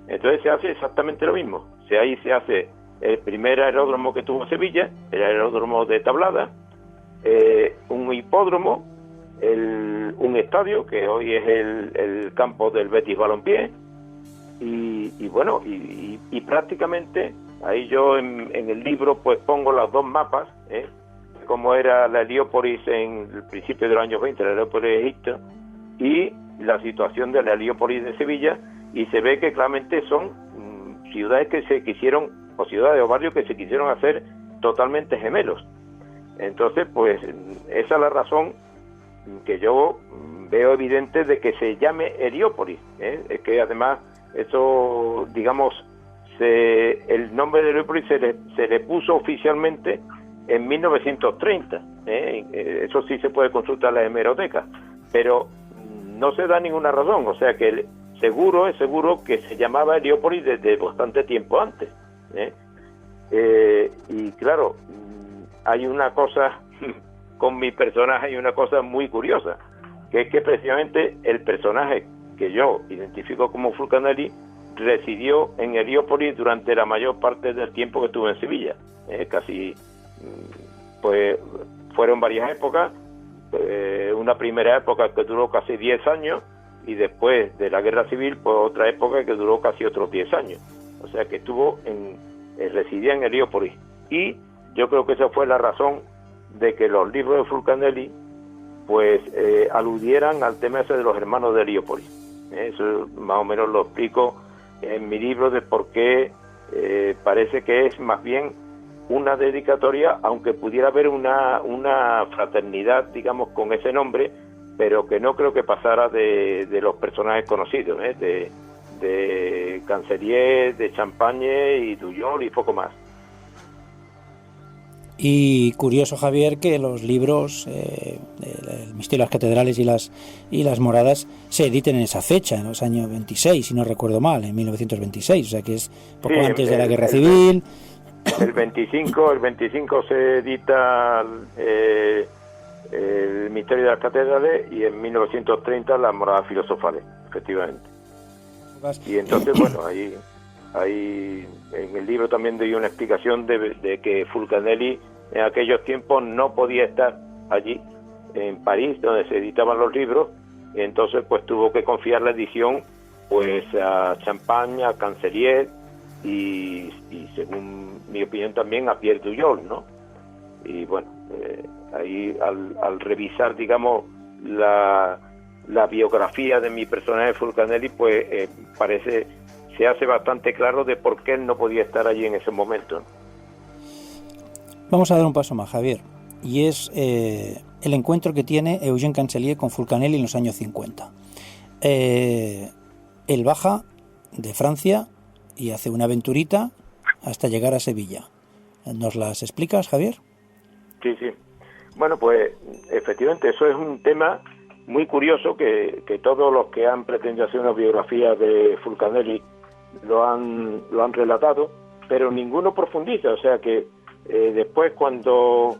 Entonces se hace exactamente lo mismo. Ahí se hace el primer aeródromo que tuvo Sevilla, el aeródromo de Tablada, un hipódromo, un estadio que hoy es el campo del Betis Balompié, y bueno, y prácticamente ahí yo en el libro pues pongo los dos mapas, cómo era la Heliópolis en el principio de los años 20, la Heliópolis de Egipto, y la situación de la Heliópolis de Sevilla, y se ve que claramente son ciudades que se quisieron, o ciudades o barrios que se quisieron hacer totalmente gemelos. Entonces, pues esa es la razón que yo veo evidente de que se llame Heliópolis, es que además eso, digamos, el nombre de Heliópolis se le puso oficialmente en 1930, eso sí se puede consultar en la hemeroteca, pero no se da ninguna razón, o sea que es seguro que se llamaba Heliópolis desde bastante tiempo antes, y claro, hay una cosa con mi personaje, hay una cosa muy curiosa, que es que precisamente el personaje que yo identifico como Fulcanelli residió en Heliópolis durante la mayor parte del tiempo que estuvo en Sevilla, casi, pues fueron varias épocas, una primera época que duró casi 10 años y después de la guerra civil pues otra época que duró casi otros 10 años, o sea que residía en Heliópolis, y yo creo que esa fue la razón de que los libros de Fulcanelli pues aludieran al tema ese de los hermanos de Heliópolis. Eso más o menos lo explico en mi libro de por qué parece que es más bien una dedicatoria, aunque pudiera haber una fraternidad, digamos, con ese nombre, pero que no creo que pasara de los personajes conocidos, de Cancelier, de Champagne y Duyol y poco más.
Y curioso, Javier, que los libros, el misterio de las catedrales y las moradas, se editen en esa fecha, en los años 26, si no recuerdo mal, en 1926, o sea que es poco antes de la Guerra Civil.
El 25 se edita el misterio de las catedrales, y en 1930 las moradas filosofales, efectivamente. Y entonces, bueno, ahí en el libro también doy una explicación de que Fulcanelli en aquellos tiempos no podía estar allí en París donde se editaban los libros, y entonces pues tuvo que confiar la edición pues a Champagne, a Cancelier y según mi opinión también a Pierre Duyol, ¿no? Y bueno, ahí al revisar, digamos, la biografía de mi personaje Fulcanelli, pues se hace bastante claro de por qué él no podía estar allí en ese momento.
Vamos a dar un paso más, Javier, y es el encuentro que tiene Eugène Cancelier con Fulcanelli en los años 50. Él baja de Francia y hace una aventurita hasta llegar a Sevilla. ¿Nos las explicas, Javier?
Sí. Bueno, pues efectivamente eso es un tema muy curioso que todos los que han pretendido hacer una biografía de Fulcanelli lo han relatado, pero ninguno profundiza, o sea que después cuando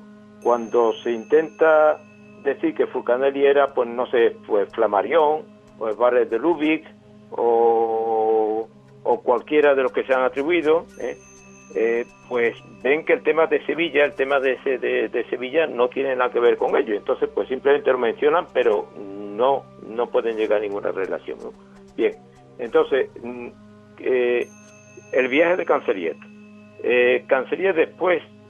se intenta decir que Fulcanelli era, pues no sé, pues Flammarion o Barret de Lubick o cualquiera de los que se han atribuido, pues ven que el tema de Sevilla, el tema de Sevilla no tiene nada que ver con ello. Entonces, pues simplemente lo mencionan, pero no pueden llegar a ninguna relación, ¿no? Bien, entonces, el viaje de Cancelliere. Cancelliere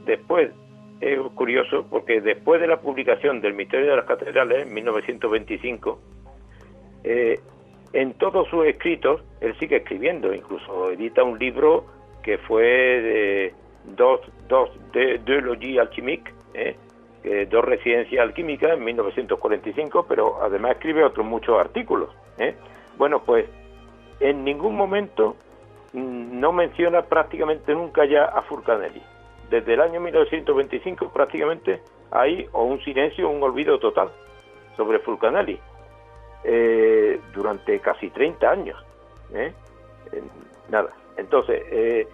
después, es curioso, porque después de la publicación del Misterio de las Catedrales, en 1925, en todos sus escritos, él sigue escribiendo, incluso edita un libro que fue de deux logies alchimiques, dos residencias alquímicas en 1945, pero además escribe otros muchos artículos. Bueno, pues en ningún momento no menciona prácticamente nunca ya a Fulcanelli. Desde el año 1925 prácticamente hay o un silencio o un olvido total sobre Fulcanelli, durante casi 30 años. Nada. Entonces,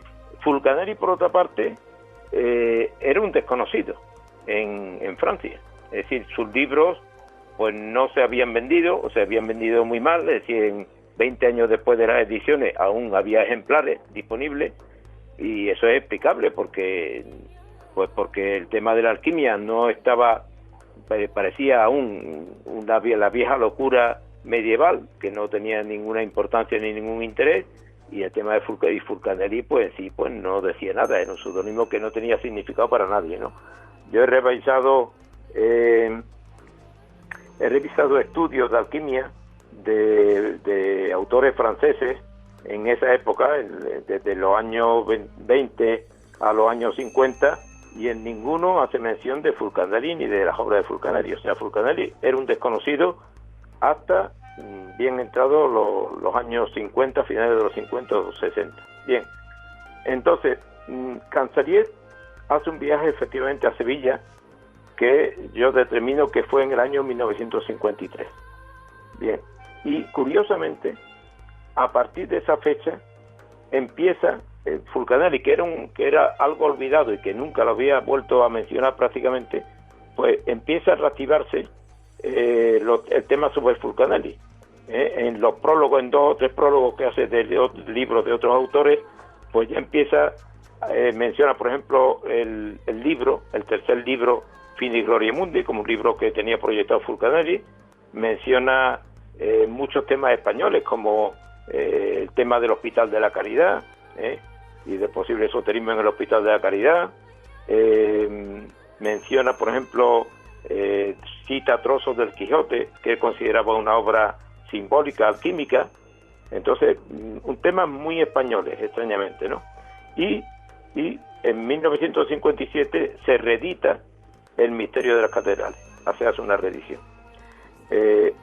Fulcanelli, por otra parte, era un desconocido en Francia. Es decir, sus libros pues no se habían vendido, o se habían vendido muy mal. Es decir, 20 años después de las ediciones aún había ejemplares disponibles, y eso es explicable porque el tema de la alquimia no estaba, parecía aún la vieja locura medieval, que no tenía ninguna importancia ni ningún interés, y el tema de Fulcanelli pues sí, pues no decía nada, era un seudónimo que no tenía significado para nadie, ¿no? Yo he revisado estudios de alquimia de autores franceses en esa época, desde los años 20 a los años 50, y en ninguno hace mención de Fulcanelli ni de las obras de Fulcanelli. O sea, Fulcanelli era un desconocido hasta bien entrados los años 50, finales de los 50 o 60. Bien, entonces Cancelliere hace un viaje efectivamente a Sevilla, que yo determino que fue en el año 1953. Bien, y curiosamente, a partir de esa fecha empieza Fulcanelli, que era algo olvidado y que nunca lo había vuelto a mencionar prácticamente, pues empieza a reactivarse el tema sobre Fulcanelli. En los prólogos, en 2 o 3 prólogos que hace de libros de otros autores, pues ya empieza, menciona por ejemplo el tercer libro, Fini Gloria Mundi, como un libro que tenía proyectado Fulcanelli. Menciona muchos temas españoles, como el tema del Hospital de la Caridad, y del posible esoterismo en el Hospital de la Caridad. Menciona, por ejemplo, cita trozos del Quijote, que consideraba una obra simbólica, alquímica. Entonces, un tema muy españoles, extrañamente, ¿no? Y en 1957 se reedita El Misterio de las Catedrales, se hace una reedición. Se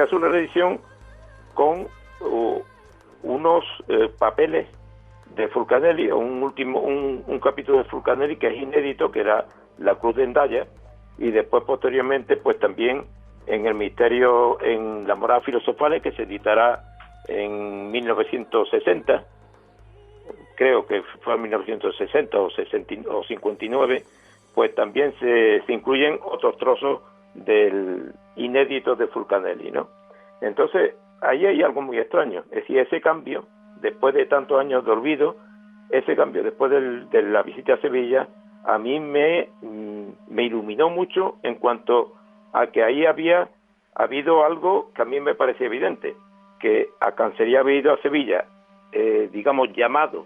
hace una reedición con unos papeles de Fulcanelli, un capítulo de Fulcanelli que es inédito, que era la Cruz de Endaya, y después posteriormente pues también en el misterio, en las Moradas Filosofales, que se editará en 1960, creo que fue en 1960 o 59, pues también se incluyen otros trozos del inédito de Fulcanelli, ¿no? Entonces, ahí hay algo muy extraño. Es decir, ese cambio, después de tantos años de olvido, ese cambio después de la visita a Sevilla, a mí me iluminó mucho en cuanto a que ahí había habido algo que a mí me parece evidente, que a Cancelliere había ido a Sevilla, digamos, llamado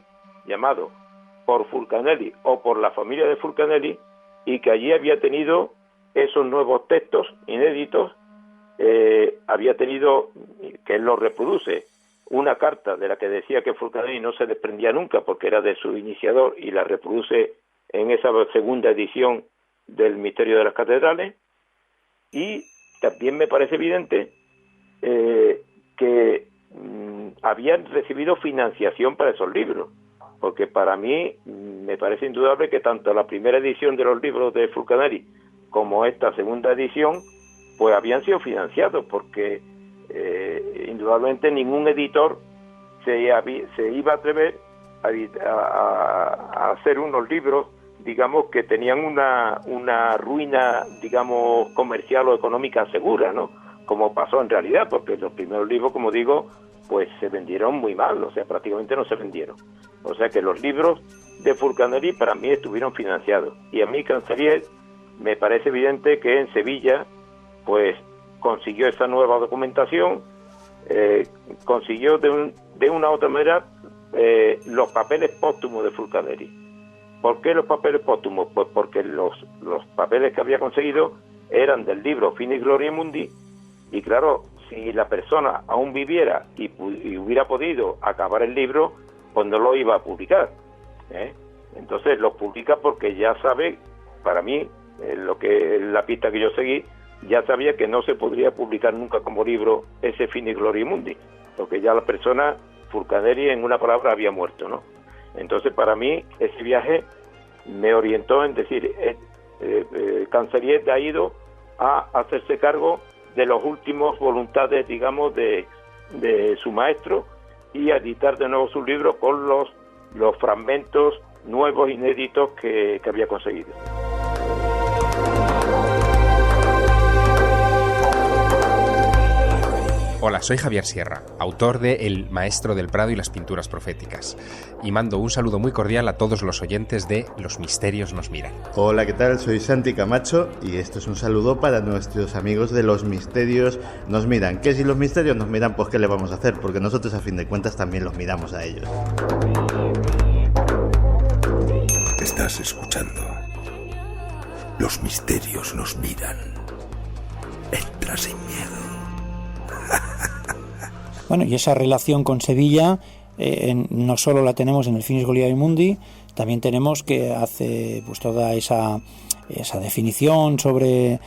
por Fulcanelli o por la familia de Fulcanelli, y que allí había tenido esos nuevos textos inéditos. Había tenido, que él lo reproduce, una carta de la que decía que Fulcanelli no se desprendía nunca porque era de su iniciador, y la reproduce en esa segunda edición del Misterio de las Catedrales. Y también me parece evidente que habían recibido financiación para esos libros, porque para mí me parece indudable que tanto la primera edición de los libros de Fulcanelli como esta segunda edición pues habían sido financiados, porque indudablemente ningún editor se iba a atrever a hacer unos libros, digamos, que tenían una ruina, digamos, comercial o económica segura, ¿no? Como pasó en realidad, porque los primeros libros, como digo, pues se vendieron muy mal, o sea, prácticamente no se vendieron. O sea que los libros de Fulcanelli para mí estuvieron financiados. Y a mí Cancelliere me parece evidente que en Sevilla pues consiguió esa nueva documentación, consiguió de una u otra manera los papeles póstumos de Fulcanelli. ¿Por qué los papeles póstumos? Pues porque los papeles que había conseguido eran del libro Finis Gloriae Mundi, y claro, si la persona aún viviera y hubiera podido acabar el libro, pues no lo iba a publicar, ¿eh? Entonces lo publica porque ya sabe, para mí, lo que la pista que yo seguí, ya sabía que no se podría publicar nunca como libro ese Finis Gloriae Mundi, porque ya la persona, Fulcanelli, en una palabra, había muerto, ¿no? Entonces, para mí, ese viaje me orientó en decir, Cancelliere ha ido a hacerse cargo de los últimos voluntades, digamos, de su maestro, y a editar de nuevo sus libros con los fragmentos nuevos, inéditos que había conseguido.
Hola, soy Javier Sierra, autor de El Maestro del Prado y las pinturas proféticas, y mando un saludo muy cordial a todos los oyentes de Los Misterios nos miran.
Hola, ¿qué tal? Soy Santi Camacho y esto es un saludo para nuestros amigos de Los Misterios nos miran. Que si los misterios nos miran, pues ¿qué le vamos a hacer? Porque nosotros a fin de cuentas también los miramos a ellos.
Estás escuchando. Los misterios nos miran. Entra sin miedo.
Bueno, y esa relación con Sevilla no solo la tenemos en el Finis Gloriae Mundi, también tenemos que hace pues toda esa definición sobre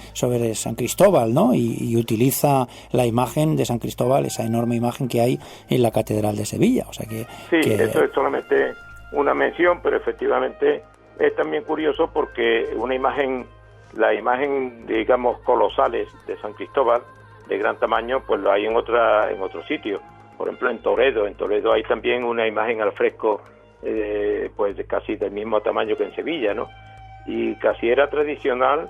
San Cristóbal, ¿no? Y utiliza la imagen de San Cristóbal, esa enorme imagen que hay en la Catedral de Sevilla. O sea que
eso es solamente una mención, pero efectivamente es también curioso porque la imagen, digamos, colosales de San Cristóbal, de gran tamaño, pues lo hay en otro sitio. Por ejemplo, en Toledo hay también una imagen al fresco, pues casi del mismo tamaño que en Sevilla, ¿no? Y casi era tradicional,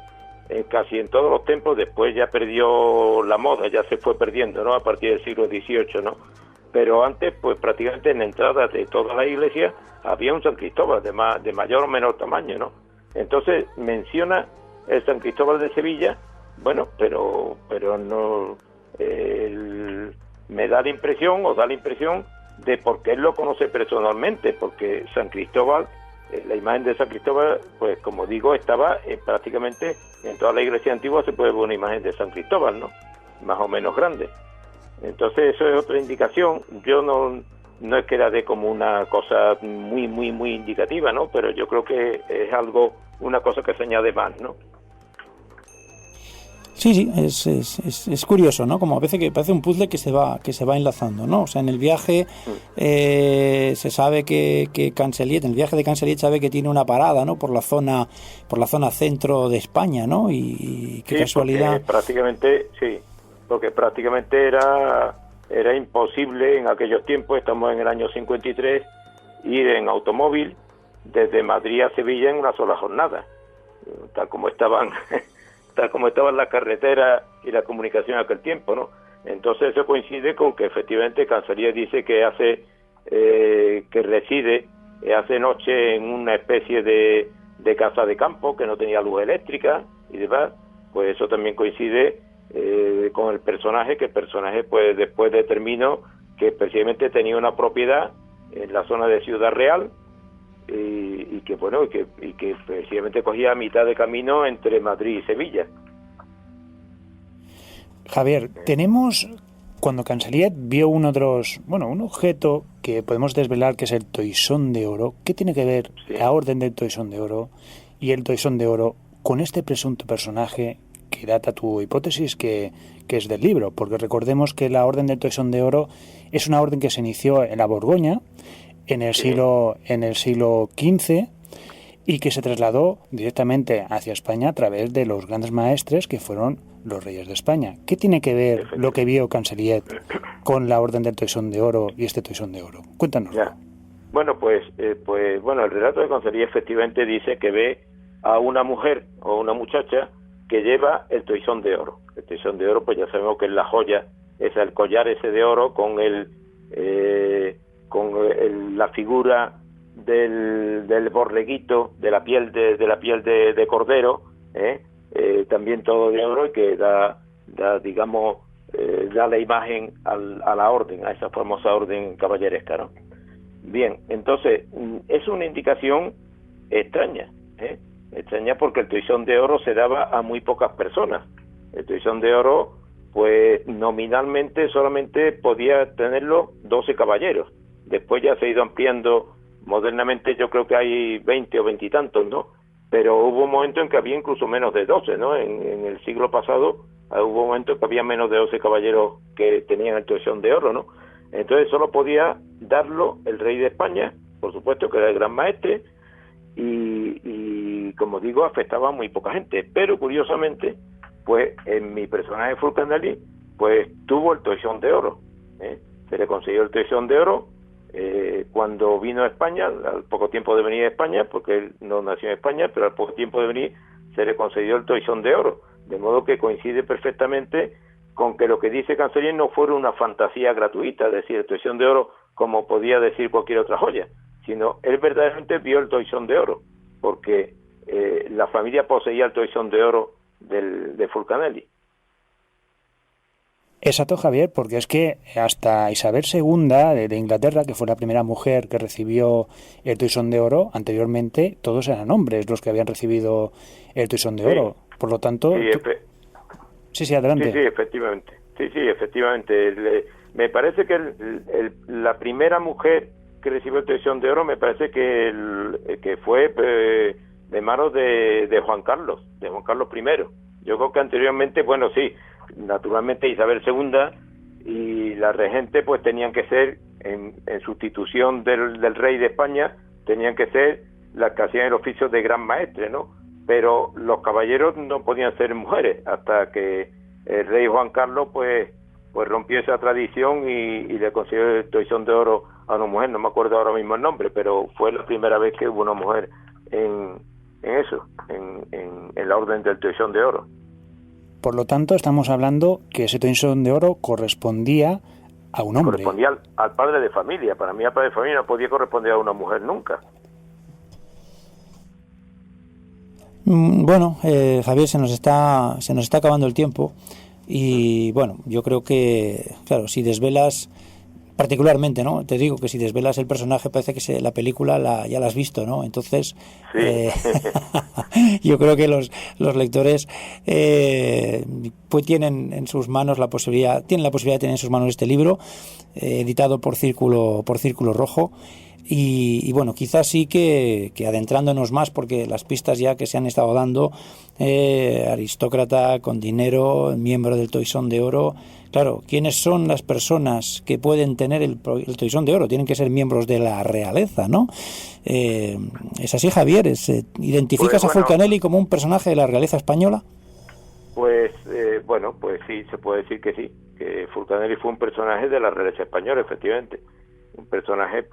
casi en todos los templos. Después ya perdió la moda, ya se fue perdiendo, ¿no? A partir del siglo XVIII, ¿no? Pero antes, pues prácticamente en la entrada de toda la iglesia había un San Cristóbal de mayor o menor tamaño, ¿no? Entonces menciona el San Cristóbal de Sevilla. Bueno, pero no, me da la impresión de porque él lo conoce personalmente, porque San Cristóbal, la imagen de San Cristóbal, pues como digo, estaba prácticamente en toda la iglesia antigua. Se puede ver una imagen de San Cristóbal, ¿no? Más o menos grande. Entonces eso es otra indicación. Yo no es que la dé como una cosa muy indicativa, ¿no? Pero yo creo que es una cosa que se añade más, ¿no?
Sí, es curioso, ¿no? Como a veces que parece un puzzle que se va enlazando, ¿no? O sea, en el viaje se sabe que Cancelliere, en el viaje de Cancelliere sabe que tiene una parada, ¿no? Por la zona centro de España, ¿no? Y qué casualidad.
Porque prácticamente era imposible en aquellos tiempos. Estamos en el año 53, ir en automóvil desde Madrid a Sevilla en una sola jornada, tal como estaban las carreteras y la comunicación en aquel tiempo, ¿no? Entonces eso coincide con que efectivamente Cancelliere dice que reside, hace noche en una especie de casa de campo que no tenía luz eléctrica y demás. Pues eso también coincide con el personaje, que el personaje pues después determinó que precisamente tenía una propiedad en la zona de Ciudad Real, y que precisamente cogía a mitad de camino entre Madrid y Sevilla.
Javier, tenemos, cuando Cancelliere vio un objeto que podemos desvelar que es el toisón de oro. ¿Qué tiene que ver la orden del toisón de oro y el toisón de oro con este presunto personaje que data tu hipótesis que es del libro? Porque recordemos que la orden del toisón de oro es una orden que se inició en la Borgoña en el siglo XV y que se trasladó directamente hacia España a través de los grandes maestres que fueron los reyes de España. ¿Qué tiene que ver lo que vio Cancelliere con la orden del toisón de oro y este toisón de oro? Cuéntanos.
Bueno, el relato de Cancelliere efectivamente dice que ve a una mujer o una muchacha que lleva el toisón de oro. El toisón de oro, pues ya sabemos que es la joya, es el collar ese de oro con el con la figura del borreguito, de la piel de cordero, también todo de oro, y que da digamos, da la imagen a la orden, a esa famosa orden caballeresca, ¿no? Bien, entonces es una indicación extraña, extraña, porque el toisón de oro se daba a muy pocas personas. El toisón de oro, pues nominalmente solamente podía tenerlo 12 caballeros. Después ya se ha ido ampliando modernamente, yo creo que hay 20 o 20 y tantos, ¿no? Pero hubo un momento en que había incluso menos de 12, ¿no? En el siglo pasado hubo un momento en que había menos de 12 caballeros que tenían el toisón de oro, ¿no? Entonces solo podía darlo el rey de España, por supuesto, que era el gran maestre, y como digo, afectaba a muy poca gente. Pero curiosamente, pues en mi personaje Fulcanelli, pues tuvo el toisón de oro, se le consiguió el toisón de oro cuando vino a España, al poco tiempo de venir a España, porque él no nació en España, pero al poco tiempo de venir se le concedió el toisón de oro, de modo que coincide perfectamente con que lo que dice Cancelliere no fuera una fantasía gratuita, es decir, el toisón de oro como podía decir cualquier otra joya, sino él verdaderamente vio el toisón de oro, porque la familia poseía el toisón de oro de Fulcanelli.
Exacto, Javier, porque es que hasta Isabel II de Inglaterra, que fue la primera mujer que recibió el toisón de oro, anteriormente todos eran hombres los que habían recibido el toisón de oro. Por lo tanto... Sí, adelante.
Sí, efectivamente. Sí, efectivamente. Me parece que la primera mujer que recibió el toisón de oro, me parece que fue de manos de Juan Carlos I. Yo creo que anteriormente, bueno, sí, naturalmente Isabel II y la regente pues tenían que ser, en sustitución del rey de España, tenían que ser las que hacían el oficio de gran maestre, ¿no? Pero los caballeros no podían ser mujeres, hasta que el rey Juan Carlos pues rompió esa tradición y le concedió el toisón de oro a una mujer. No me acuerdo ahora mismo el nombre, pero fue la primera vez que hubo una mujer en la orden del toisón de oro.
Por lo tanto, estamos hablando que ese toisón de oro correspondía a un hombre.
Correspondía al padre de familia. Para mí, al padre de familia no podía corresponder a una mujer nunca.
Bueno, Javier, se nos está acabando el tiempo y bueno, yo creo que, claro, si desvelas, particularmente, ¿no? Te digo que si desvelas el personaje parece que la película ya la has visto, ¿no? Entonces, sí. Yo creo que los lectores pues tienen en sus manos la posibilidad de tener en sus manos este libro, editado por Círculo Rojo. Y bueno, quizás sí que adentrándonos más, porque las pistas ya que se han estado dando, aristócrata con dinero, miembro del toisón de oro, claro, ¿quiénes son las personas que pueden tener el toisón de oro? Tienen que ser miembros de la realeza, ¿no? ¿Es así, Javier? ¿Identificas a Fulcanelli como un personaje de la realeza española?
Pues sí, se puede decir que sí, que Fulcanelli fue un personaje de la realeza española, efectivamente. Un personaje,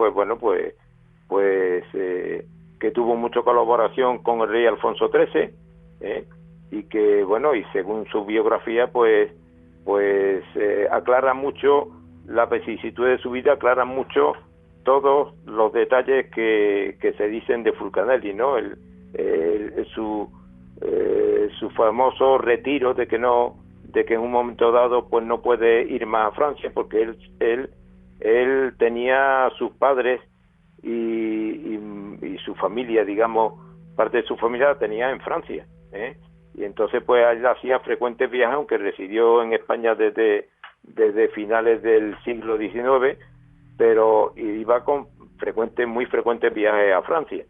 que tuvo mucha colaboración con el rey Alfonso XIII, y que, bueno, y según su biografía, aclara mucho la vicisitud de su vida, aclara mucho todos los detalles que se dicen de Fulcanelli, ¿no? Su famoso retiro de que en un momento dado pues no puede ir más a Francia, porque él tenía a sus padres y su familia, digamos, parte de su familia la tenía en Francia, y entonces pues él hacía frecuentes viajes, aunque residió en España desde finales del siglo XIX, pero iba con muy frecuentes viajes a Francia.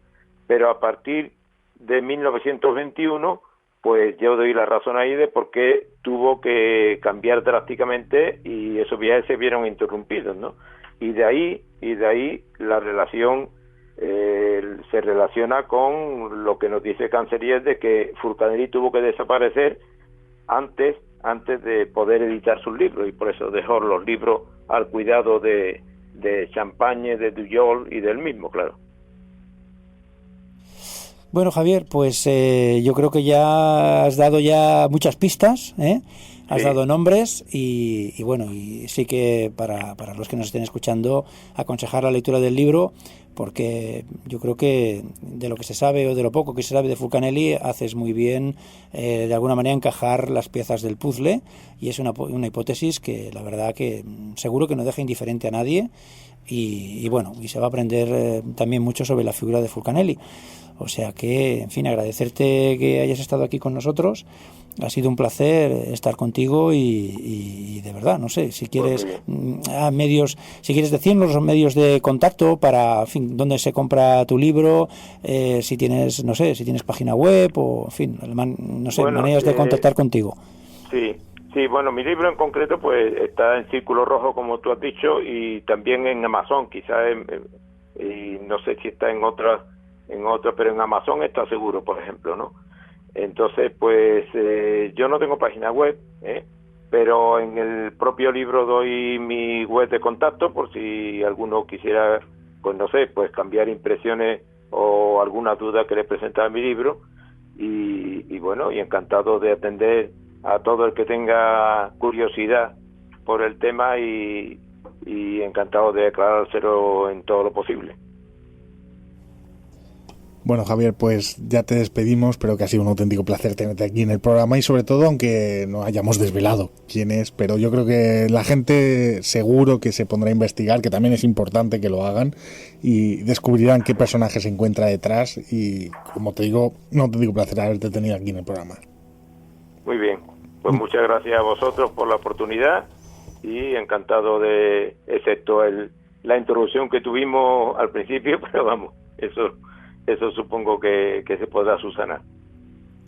Pero a partir de 1921, pues yo doy la razón ahí de por qué tuvo que cambiar drásticamente y esos viajes se vieron interrumpidos, ¿no? Y de ahí la relación se relaciona con lo que nos dice Cancelliere, de que Fulcanelli tuvo que desaparecer antes de poder editar sus libros, y por eso dejó los libros al cuidado de Champagne, de Dujol y del mismo, claro.
Bueno, Javier, pues yo creo que ya has dado muchas pistas, has dado nombres y bueno, y sí que para los que nos estén escuchando, aconsejar la lectura del libro, porque yo creo que de lo que se sabe o de lo poco que se sabe de Fulcanelli, haces muy bien de alguna manera encajar las piezas del puzzle, y es una hipótesis que la verdad que seguro que no deja indiferente a nadie, y bueno, y se va a aprender también mucho sobre la figura de Fulcanelli. O sea que, en fin, agradecerte que hayas estado aquí con nosotros. Ha sido un placer estar contigo y de verdad, no sé, si quieres si quieres decirnos los medios de contacto para, en fin, dónde se compra tu libro, si tienes, no sé, si tienes página web o, en fin, no sé, maneras de contactar contigo.
Sí, bueno, mi libro en concreto pues está en Círculo Rojo, como tú has dicho, y también en Amazon, quizás, y no sé si está en otras, pero en Amazon está seguro, por ejemplo, ¿no? Entonces, pues yo no tengo página web, pero en el propio libro doy mi web de contacto por si alguno quisiera, pues no sé, pues cambiar impresiones o alguna duda que le presentaba mi libro, y bueno, y encantado de atender a todo el que tenga curiosidad por el tema y encantado de aclarárselo en todo lo posible.
Bueno, Javier, pues ya te despedimos, pero que ha sido un auténtico placer tenerte aquí en el programa, y sobre todo, aunque no hayamos desvelado quién es, pero yo creo que la gente seguro que se pondrá a investigar, que también es importante que lo hagan, y descubrirán qué personaje se encuentra detrás, y como te digo, un auténtico placer haberte tenido aquí en el programa.
Muy bien, pues muchas gracias a vosotros por la oportunidad, y encantado de, excepto la introducción que tuvimos al principio, pero vamos, eso supongo que se podrá subsanar.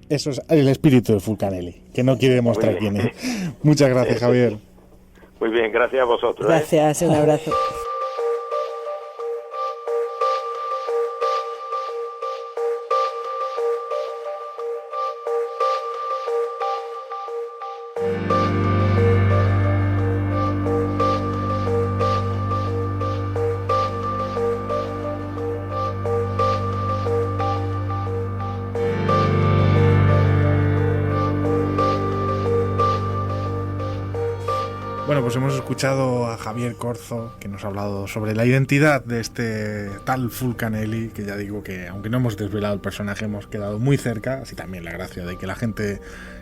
Eso es el espíritu de Fulcanelli, que no quiere demostrar quién es. Muchas gracias, Javier.
Muy bien, gracias a vosotros.
Gracias, un abrazo.
Bueno, pues hemos escuchado a Javier Corzo, que nos ha hablado sobre la identidad de este tal Fulcanelli, que ya digo que, aunque no hemos desvelado el personaje, hemos quedado muy cerca, así también la gracia de que la gente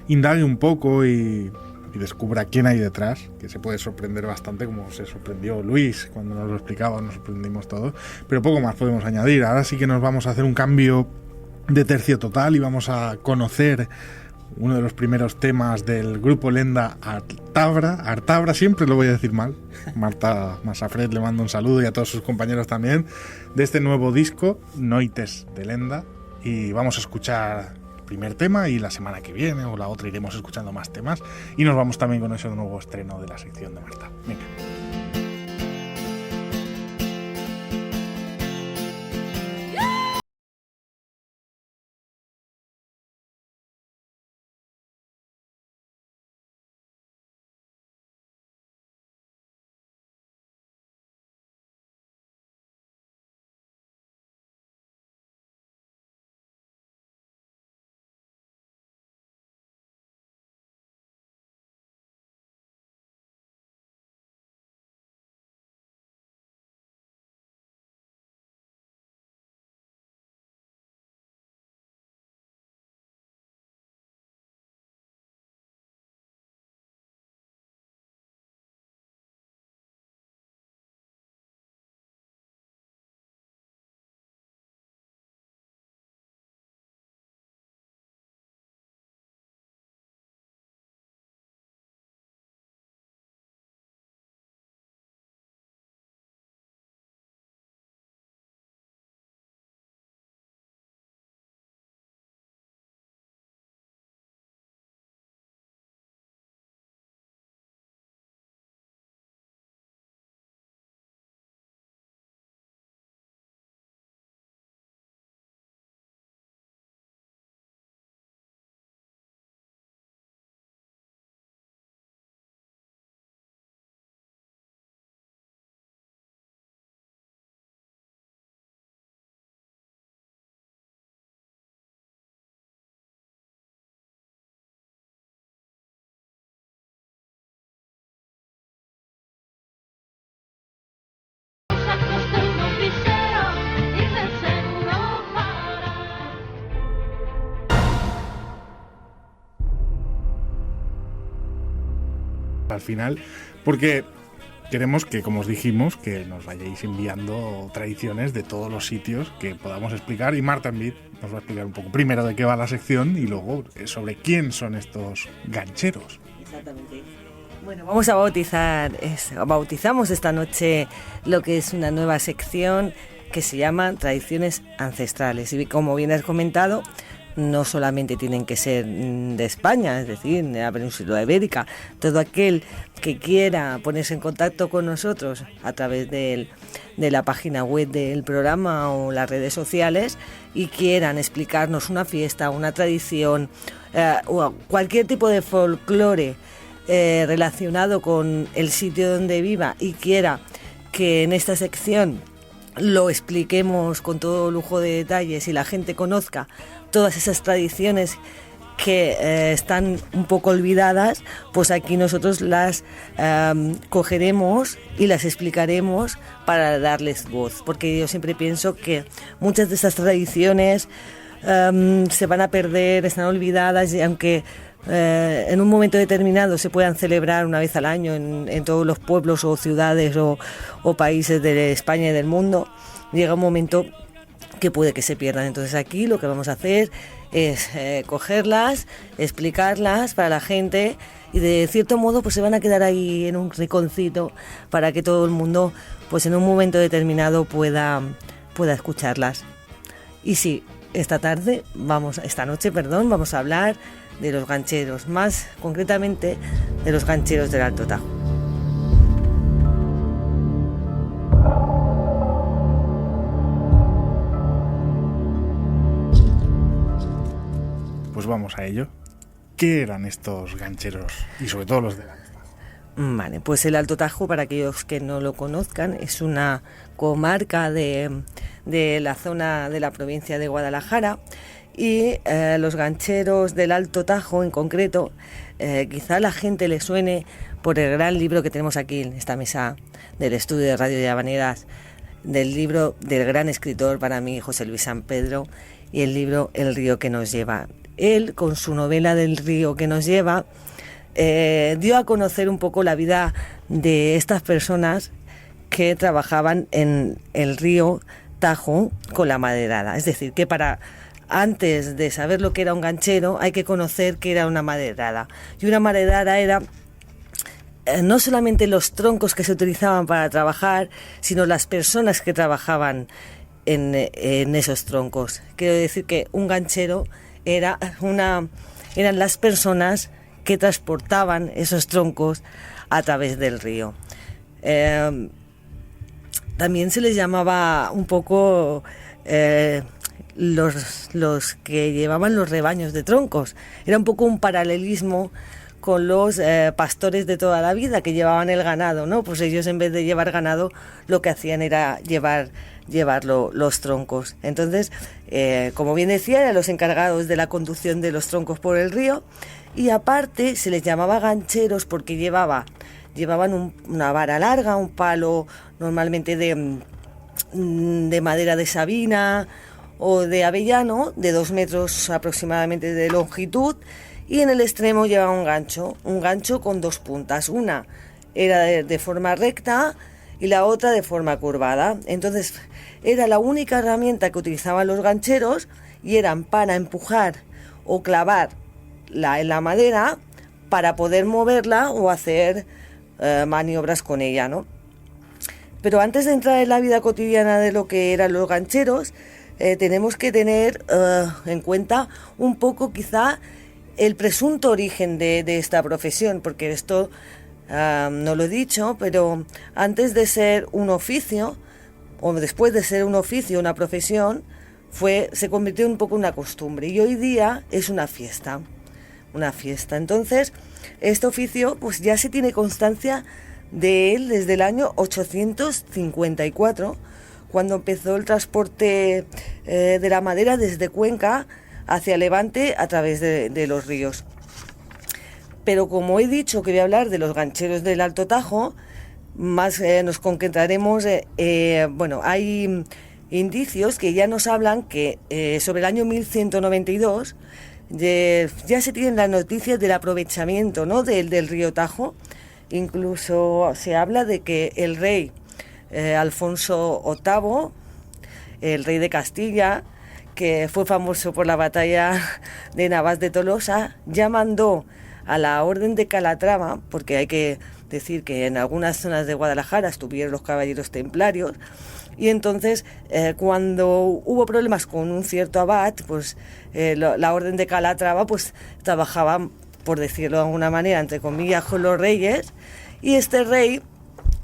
indague un poco y descubra quién hay detrás, que se puede sorprender bastante, como se sorprendió Luis cuando nos lo explicaba, nos sorprendimos todos, pero poco más podemos añadir. Ahora sí que nos vamos a hacer un cambio de tercio total y vamos a conocer uno de los primeros temas del grupo Lenda, Artabra, siempre lo voy a decir mal. Marta Masafred le mando un saludo, y a todos sus compañeros también, de este nuevo disco, Noites de Lenda. Y vamos a escuchar el primer tema, y la semana que viene o la otra iremos escuchando más temas, y nos vamos también con ese nuevo estreno de la sección de Marta. Venga. al final, porque queremos que, como os dijimos, que nos vayáis enviando tradiciones de todos los sitios que podamos explicar, y Marta Envid nos va a explicar un poco primero de qué va la sección y luego sobre quién son estos gancheros.
Exactamente. Bueno, vamos a bautizamos esta noche lo que es una nueva sección que se llama Tradiciones Ancestrales. Y como bien has comentado, no solamente tienen que ser de España, es decir, de la península ibérica. Todo aquel que quiera ponerse en contacto con nosotros a través de la página web del programa o las redes sociales y quieran explicarnos una fiesta, una tradición, o cualquier tipo de folclore relacionado con el sitio donde viva y quiera que en esta sección lo expliquemos con todo lujo de detalles y la gente conozca todas esas tradiciones que están un poco olvidadas, pues aquí nosotros las cogeremos y las explicaremos para darles voz, porque yo siempre pienso que muchas de estas tradiciones se van a perder, están olvidadas, y aunque en un momento determinado se puedan celebrar una vez al año en todos los pueblos o ciudades o países de España y del mundo, llega un momento que puede que se pierdan. Entonces aquí lo que vamos a hacer es cogerlas, explicarlas para la gente y de cierto modo pues se van a quedar ahí en un rinconcito para que todo el mundo pues en un momento determinado pueda escucharlas. Y sí, esta noche vamos a hablar de los gancheros, más concretamente de los gancheros del Alto Tajo.
Pues vamos a ello. ¿Qué eran estos gancheros? Y sobre todo los del Alto Tajo.
Vale, pues el Alto Tajo, para aquellos que no lo conozcan, es una comarca de la zona de la provincia de Guadalajara. Y los gancheros del Alto Tajo en concreto, quizá a la gente le suene por el gran libro que tenemos aquí en esta mesa del estudio de Radio de Habaneras, del libro del gran escritor para mí, José Luis San Pedro, y el libro El río que nos lleva. Él, con su novela del río que nos lleva, dio a conocer un poco la vida de estas personas que trabajaban en el río Tajo con la maderada. Es decir, que antes de saber lo que era un ganchero, hay que conocer qué era una maderada. Y una maderada era no solamente los troncos que se utilizaban para trabajar, sino las personas que trabajaban en esos troncos. Quiero decir que un ganchero eran las personas que transportaban esos troncos a través del río. También se les llamaba un poco los que llevaban los rebaños de troncos. Era un poco un paralelismo con los pastores de toda la vida que llevaban el ganado, ¿no? Pues ellos, en vez de llevar ganado, lo que hacían era llevar los troncos. Entonces, como bien decía, eran los encargados de la conducción de los troncos por el río, y aparte se les llamaba gancheros porque llevaban una vara larga, un palo normalmente de madera de sabina o de avellano, de 2 metros aproximadamente de longitud, y en el extremo llevaba un gancho con 2 puntas. Una era de forma recta y la otra de forma curvada. Entonces era la única herramienta que utilizaban los gancheros, y eran para empujar o clavar la madera para poder moverla o hacer maniobras con ella, ¿no? Pero antes de entrar en la vida cotidiana de lo que eran los gancheros, tenemos que tener en cuenta un poco quizá el presunto origen de esta profesión, porque esto no lo he dicho, pero antes de ser un oficio, o después de ser un oficio, una profesión, se convirtió un poco en una costumbre, y hoy día es una fiesta. Entonces, este oficio pues ya se tiene constancia de él desde el año 854, cuando empezó el transporte de la madera desde Cuenca hacia Levante a través de los ríos. Pero como he dicho que voy a hablar de los gancheros del Alto Tajo, más nos concentraremos, hay indicios que ya nos hablan que sobre el año 1192 ya se tienen las noticias del aprovechamiento, ¿no?, del río Tajo, Incluso se habla de que el rey Alfonso VIII, el rey de Castilla, que fue famoso por la batalla de Navas de Tolosa, ya mandó a la Orden de Calatrava, porque hay que decir que en algunas zonas de Guadalajara estuvieron los caballeros templarios, y entonces cuando hubo problemas con un cierto abad, pues la Orden de Calatrava pues trabajaba, por decirlo de alguna manera, entre comillas, con los reyes, y este rey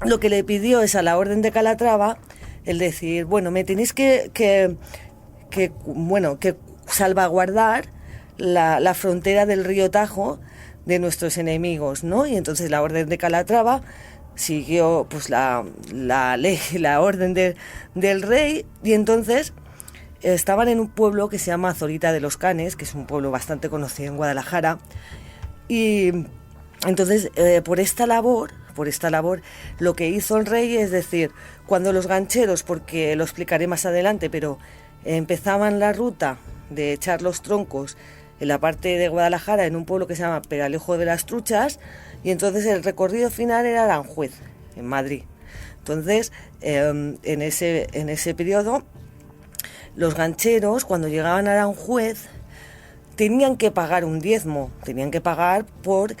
lo que le pidió es a la Orden de Calatrava el decir, bueno, me tenéis que salvaguardar la frontera del río Tajo de nuestros enemigos, ¿no? Y entonces la Orden de Calatrava siguió pues la ley, la orden del rey, y entonces estaban en un pueblo que se llama Zorita de los Canes, que es un pueblo bastante conocido en Guadalajara, y entonces por esta labor lo que hizo el rey es decir, cuando los gancheros, porque lo explicaré más adelante, pero empezaban la ruta de echar los troncos en la parte de Guadalajara, en un pueblo que se llama Peralejo de las Truchas, y entonces el recorrido final era Aranjuez, en Madrid. Entonces, en ese periodo, los gancheros, cuando llegaban a Aranjuez, tenían que pagar un diezmo, tenían que pagar por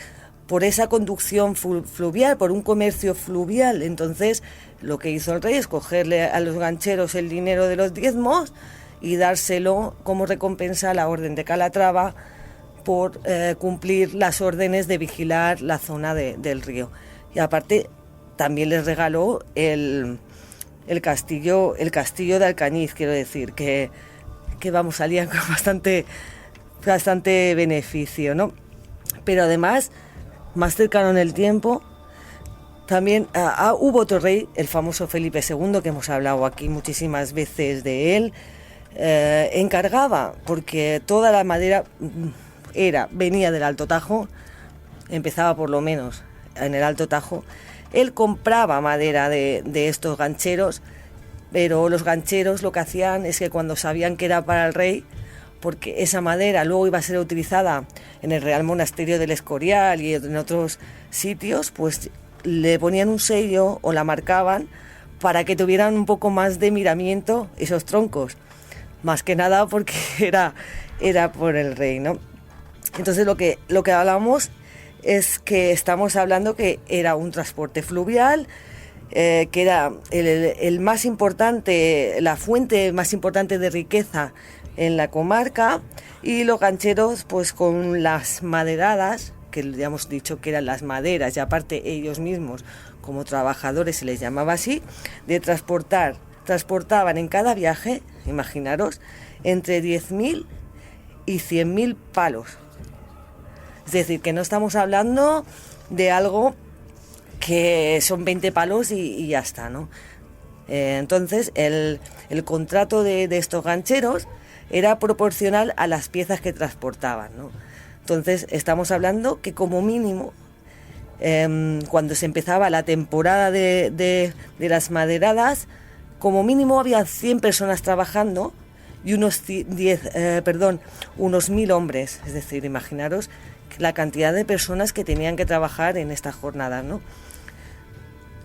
esa conducción fluvial, por un comercio fluvial. Entonces, lo que hizo el rey es cogerle a los gancheros el dinero de los diezmos y dárselo como recompensa a la Orden de Calatrava por cumplir las órdenes de vigilar la zona del río. Y aparte también les regaló el castillo de Alcañiz, quiero decir, que vamos, salían con bastante beneficio, ¿no? Pero además, más cercano en el tiempo, también hubo otro rey, el famoso Felipe II, que hemos hablado aquí muchísimas veces de él. Encargaba, porque toda la madera venía del Alto Tajo, empezaba por lo menos en el Alto Tajo. Él compraba madera de estos gancheros, pero los gancheros lo que hacían es que cuando sabían que era para el rey, porque esa madera luego iba a ser utilizada en el Real Monasterio del Escorial y en otros sitios, pues le ponían un sello o la marcaban para que tuvieran un poco más de miramiento esos troncos. Más que nada porque era por el rey, ¿no? Entonces lo que hablamos es que estamos hablando que era un transporte fluvial, que era el más importante, la fuente más importante de riqueza en la comarca, y los gancheros pues con las maderadas, que ya hemos dicho que eran las maderas, y aparte ellos mismos como trabajadores se les llamaba así, de transportaban en cada viaje, imaginaros, entre 10.000 y 100.000 palos. Es decir, que no estamos hablando de algo que son 20 palos y ya está, ¿no? Entonces, el contrato de estos gancheros era proporcional a las piezas que transportaban, ¿no? Entonces, estamos hablando que como mínimo, cuando se empezaba la temporada de las maderadas, como mínimo había 100 personas trabajando y unos 1.000 hombres. Es decir, imaginaros la cantidad de personas que tenían que trabajar en estas jornadas, ¿no?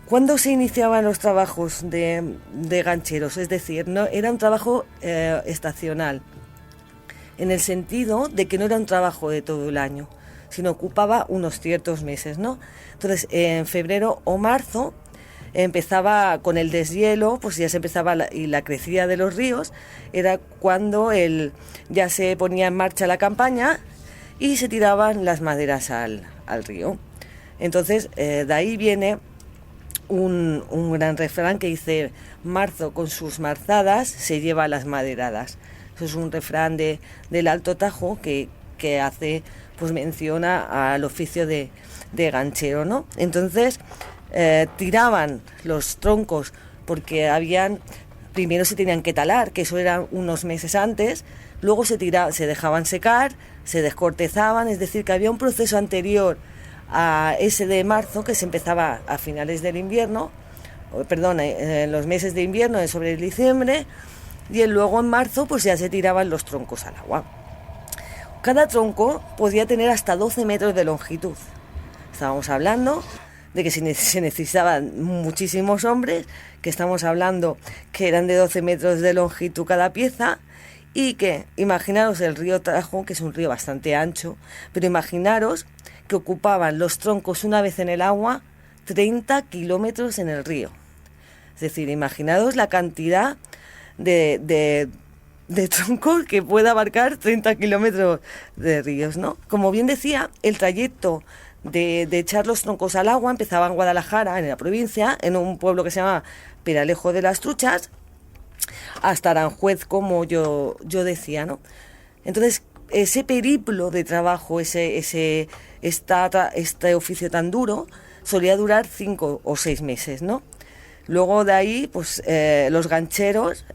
¿Cuándo se iniciaban los trabajos de gancheros? Es decir, no era un trabajo estacional, en el sentido de que no era un trabajo de todo el año, sino ocupaba unos ciertos meses, ¿no? Entonces, en febrero o marzo empezaba con el deshielo, pues ya se empezaba la crecida de los ríos, era cuando ya se ponía en marcha la campaña y se tiraban las maderas al río. Entonces, de ahí viene un gran refrán que dice: marzo con sus marzadas se lleva las maderadas. Eso es un refrán del Alto Tajo que hace, pues menciona al oficio de ganchero, ¿no? Entonces, tiraban los troncos porque primero se tenían que talar, que eso era unos meses antes, luego se dejaban secar, se descortezaban, es decir, que había un proceso anterior a ese de marzo, que se empezaba a finales del invierno, en los meses de invierno, sobre diciembre, y luego en marzo pues ya se tiraban los troncos al agua. Cada tronco podía tener hasta 12 metros de longitud. Estábamos hablando de que se necesitaban muchísimos hombres, que estamos hablando que eran de 12 metros de longitud cada pieza, y que, imaginaros el río Tajo, que es un río bastante ancho, pero imaginaros que ocupaban los troncos una vez en el agua 30 kilómetros en el río. Es decir, imaginaros la cantidad de troncos que puede abarcar 30 kilómetros de ríos, ¿no? Como bien decía, el trayecto de echar los troncos al agua empezaba en Guadalajara, en la provincia, en un pueblo que se llama Peralejo de las Truchas, hasta Aranjuez, como yo decía, ¿no? Entonces, ese periplo de trabajo, este oficio tan duro, solía durar 5 o 6 meses, ¿no? Luego de ahí, pues los gancheros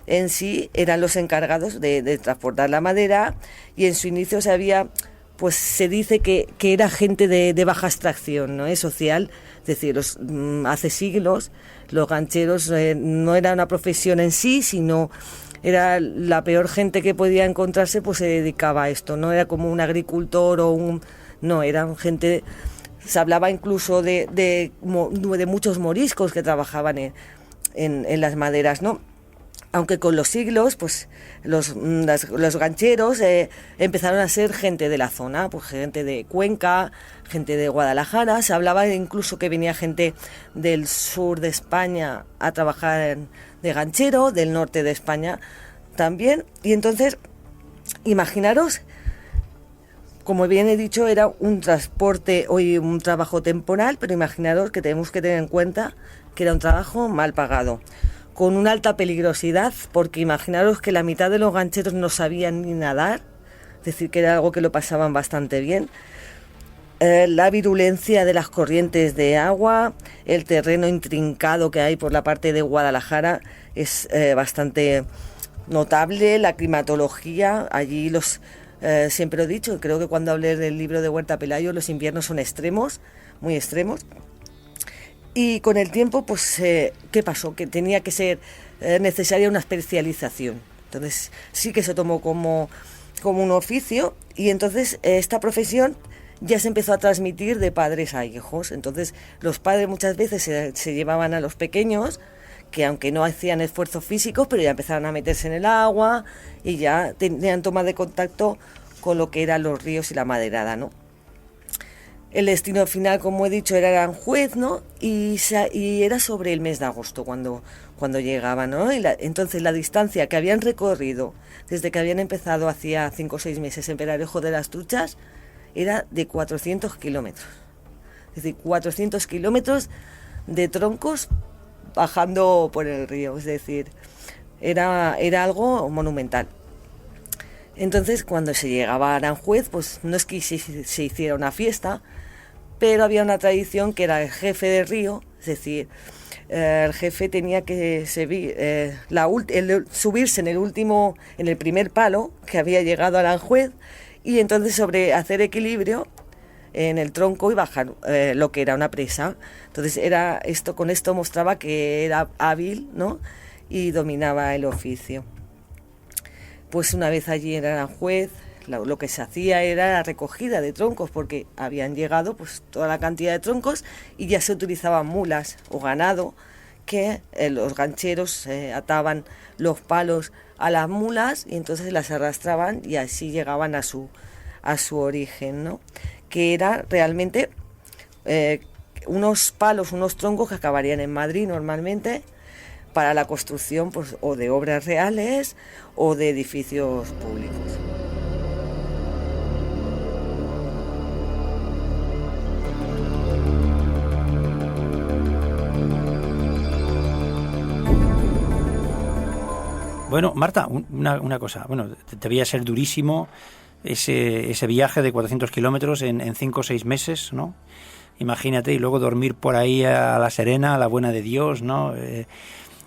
en sí eran los encargados de transportar la madera, y en su inicio se dice que era gente de baja extracción, ¿no? Social, es decir, hace siglos los gancheros no era una profesión en sí, sino era la peor gente que podía encontrarse, pues se dedicaba a esto, no era como un agricultor no, eran gente. Se hablaba incluso de muchos moriscos que trabajaban en las maderas, ¿no? Aunque con los siglos, pues los gancheros empezaron a ser gente de la zona, pues gente de Cuenca, gente de Guadalajara. Se hablaba incluso que venía gente del sur de España a trabajar de ganchero, del norte de España también. Y entonces, imaginaros, como bien he dicho, era un transporte o un trabajo temporal, pero imaginaros que tenemos que tener en cuenta que era un trabajo mal pagado, con una alta peligrosidad, porque imaginaros que la mitad de los gancheros no sabían ni nadar, es decir, que era algo que lo pasaban bastante bien. La virulencia de las corrientes de agua, el terreno intrincado que hay por la parte de Guadalajara es bastante notable, la climatología, allí siempre lo he dicho, creo que cuando hablé del libro de Huerta Pelayo, los inviernos son extremos, muy extremos. Y con el tiempo, pues, ¿qué pasó? Que tenía que ser necesaria una especialización. Entonces, sí que se tomó como un oficio, y entonces esta profesión ya se empezó a transmitir de padres a hijos. Entonces, los padres muchas veces se llevaban a los pequeños, que aunque no hacían esfuerzos físicos, pero ya empezaron a meterse en el agua y ya tenían toma de contacto con lo que eran los ríos y la maderada, ¿no? El destino final, como he dicho, era Aranjuez, ¿no? Y era sobre el mes de agosto cuando llegaban, ¿no? Entonces la distancia que habían recorrido desde que habían empezado hacía 5 o 6 meses en Peralejo de las Truchas era de 400 kilómetros. Es decir, 400 kilómetros de troncos bajando por el río. Es decir, era algo monumental. Entonces, cuando se llegaba a Aranjuez, pues no es que se hiciera una fiesta, pero había una tradición que era el jefe del río, es decir, el jefe tenía que subirse en el primer palo que había llegado a Aranjuez, y entonces sobre hacer equilibrio en el tronco y bajar lo que era una presa. Entonces con esto mostraba que era hábil, ¿no? Y dominaba el oficio. Pues una vez allí en Aranjuez, lo que se hacía era la recogida de troncos, porque habían llegado pues toda la cantidad de troncos y ya se utilizaban mulas o ganado, que los gancheros ataban los palos a las mulas y entonces las arrastraban y así llegaban a su origen, ¿no? Que era realmente unos palos, unos troncos que acabarían en Madrid normalmente, para la construcción pues, o de obras reales o de edificios públicos.
Bueno, Marta, una cosa. Bueno, debía ser durísimo ese viaje de 400 kilómetros en 5 o 6 meses, ¿no? Imagínate, y luego dormir por ahí a la serena, a la buena de Dios, ¿no?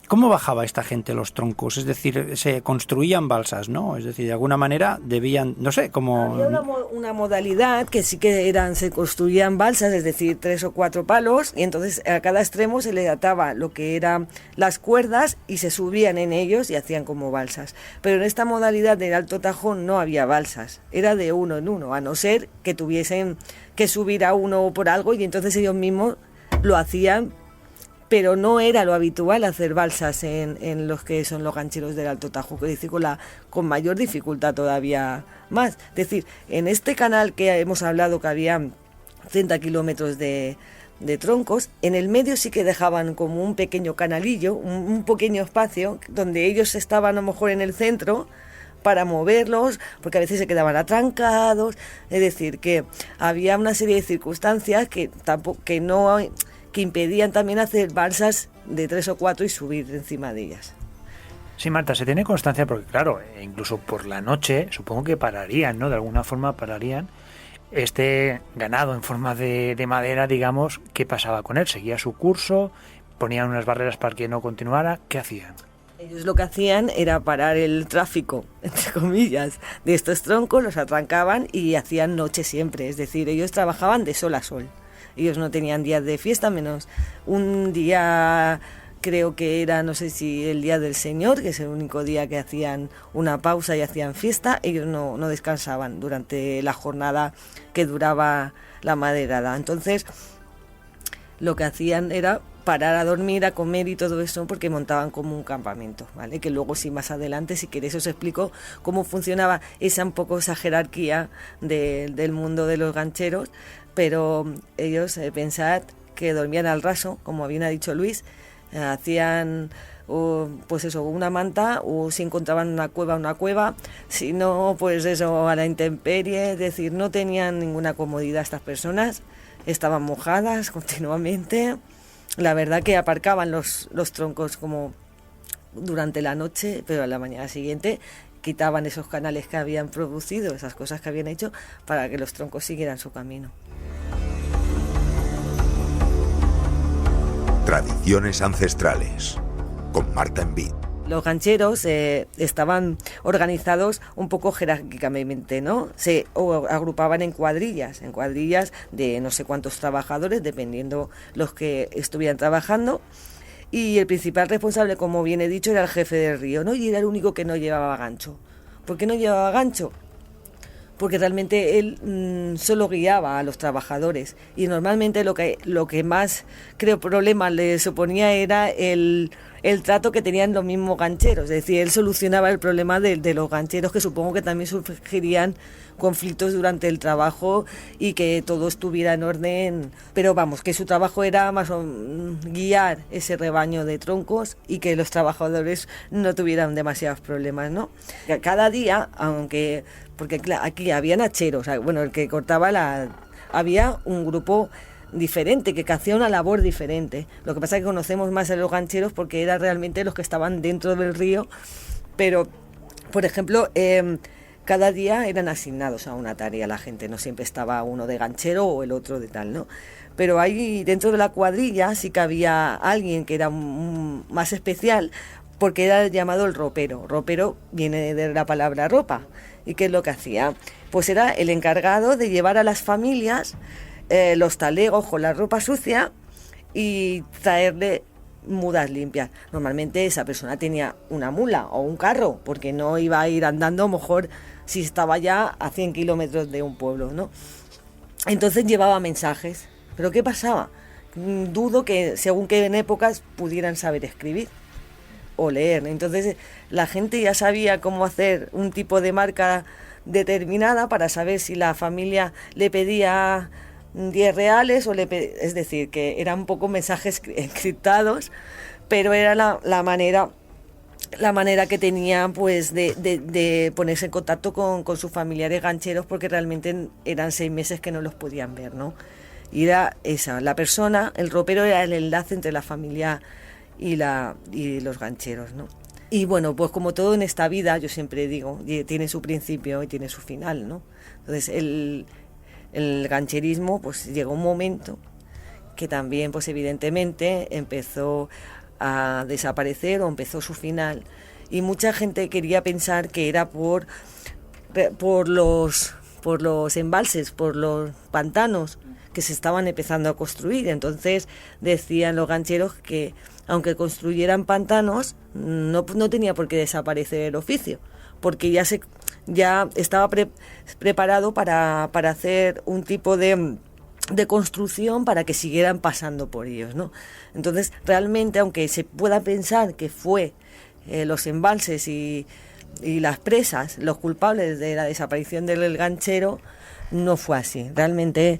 ¿Cómo bajaba esta gente los troncos? Es decir, se construían balsas, ¿no? Es decir, de alguna manera debían, no sé, como...
Había una modalidad que sí que se construían balsas, es decir, 3 o 4 palos, y entonces a cada extremo se le ataba lo que eran las cuerdas y se subían en ellos y hacían como balsas. Pero en esta modalidad del Alto Tajo no había balsas, era de uno en uno, a no ser que tuviesen que subir a uno por algo y entonces ellos mismos lo hacían, pero no era lo habitual hacer balsas en los que son los gancheros del Alto Tajo, que decir, con mayor dificultad todavía más. Es decir, en este canal que hemos hablado que había 30 kilómetros de troncos, en el medio sí que dejaban como un pequeño canalillo, un pequeño espacio, donde ellos estaban a lo mejor en el centro para moverlos, porque a veces se quedaban atrancados, es decir, que había una serie de circunstancias que impedían también hacer balsas de 3 o 4 y subir encima de ellas.
Sí, Marta, se tiene constancia porque, claro, incluso por la noche supongo que pararían, ¿no? De alguna forma pararían este ganado en forma de madera, digamos. ¿Qué pasaba con él? ¿Seguía su curso? ¿Ponían unas barreras para que no continuara? ¿Qué hacían?
Ellos lo que hacían era parar el tráfico, entre comillas, de estos troncos, los atrancaban y hacían noche siempre. Es decir, ellos trabajaban de sol a sol. Ellos no tenían días de fiesta, menos un día, creo que era, no sé si el Día del Señor, que es el único día que hacían una pausa y hacían fiesta. Ellos no descansaban durante la jornada que duraba la maderada. Entonces, lo que hacían era parar a dormir, a comer y todo eso, porque montaban como un campamento, ¿vale? Que luego, si más adelante, si queréis, os explico cómo funcionaba esa jerarquía del mundo de los gancheros. Pero ellos, pensad que dormían al raso, como bien ha dicho Luis, hacían pues eso, una manta, o si encontraban una cueva, si no, pues eso, a la intemperie. Es decir, no tenían ninguna comodidad estas personas, estaban mojadas continuamente. La verdad que aparcaban los troncos como durante la noche, pero a la mañana siguiente quitaban esos canales que habían producido, esas cosas que habían hecho, para que los troncos siguieran su camino.
Tradiciones ancestrales, con Marta Envid.
Los gancheros estaban organizados un poco jerárquicamente, ¿no? Se agrupaban en cuadrillas de no sé cuántos trabajadores, dependiendo los que estuvieran trabajando. Y el principal responsable, como bien he dicho, era el jefe del río, ¿no? Y era el único que no llevaba gancho. ¿Por qué no llevaba gancho? Porque realmente él solo guiaba a los trabajadores, y normalmente lo que más, creo, problemas le suponía era el trato que tenían los mismos gancheros. Es decir, él solucionaba el problema de los gancheros, que supongo que también surgirían conflictos durante el trabajo y que todo estuviera en orden. Pero vamos, que su trabajo era más o menos guiar ese rebaño de troncos y que los trabajadores no tuvieran demasiados problemas, ¿no? Cada día, porque aquí habían hacheros, bueno, el que cortaba había un grupo diferente, que hacía una labor diferente. Lo que pasa es que conocemos más a los gancheros porque eran realmente los que estaban dentro del río, pero, por ejemplo, cada día eran asignados a una tarea la gente, no siempre estaba uno de ganchero o el otro de tal, ¿no? Pero ahí dentro de la cuadrilla sí que había alguien que era más especial, porque era llamado el ropero. Ropero viene de la palabra ropa. ¿Y qué es lo que hacía? Pues era el encargado de llevar a las familias los talegos con la ropa sucia y traerle mudas limpias. Normalmente esa persona tenía una mula o un carro, porque no iba a ir andando, a lo mejor si estaba ya a 100 kilómetros de un pueblo, ¿no? Entonces llevaba mensajes. ¿Pero qué pasaba? Dudo que según qué en épocas pudieran saber escribir o leer. Entonces la gente ya sabía cómo hacer un tipo de marca determinada para saber si la familia le pedía 10 reales es decir, que eran un poco mensajes encriptados, pero era la manera que tenían, pues, de ponerse en contacto con sus familiares gancheros, porque realmente eran 6 meses que no los podían ver, ¿no? Y era esa, la persona, el ropero era el enlace entre la familia y los gancheros, ¿no? Y bueno, pues como todo en esta vida, yo siempre digo, tiene su principio y tiene su final, ¿no? Entonces el gancherismo, pues llegó un momento que también, pues evidentemente, empezó a desaparecer o empezó su final. Y mucha gente quería pensar que era por los embalses, por los pantanos que se estaban empezando a construir. Entonces decían los gancheros que aunque construyeran pantanos, no tenía por qué desaparecer el oficio, porque ya estaba preparado para hacer un tipo de construcción para que siguieran pasando por ellos, ¿no? Entonces, realmente, aunque se pueda pensar que fue los embalses y las presas los culpables de la desaparición del ganchero, no fue así. Realmente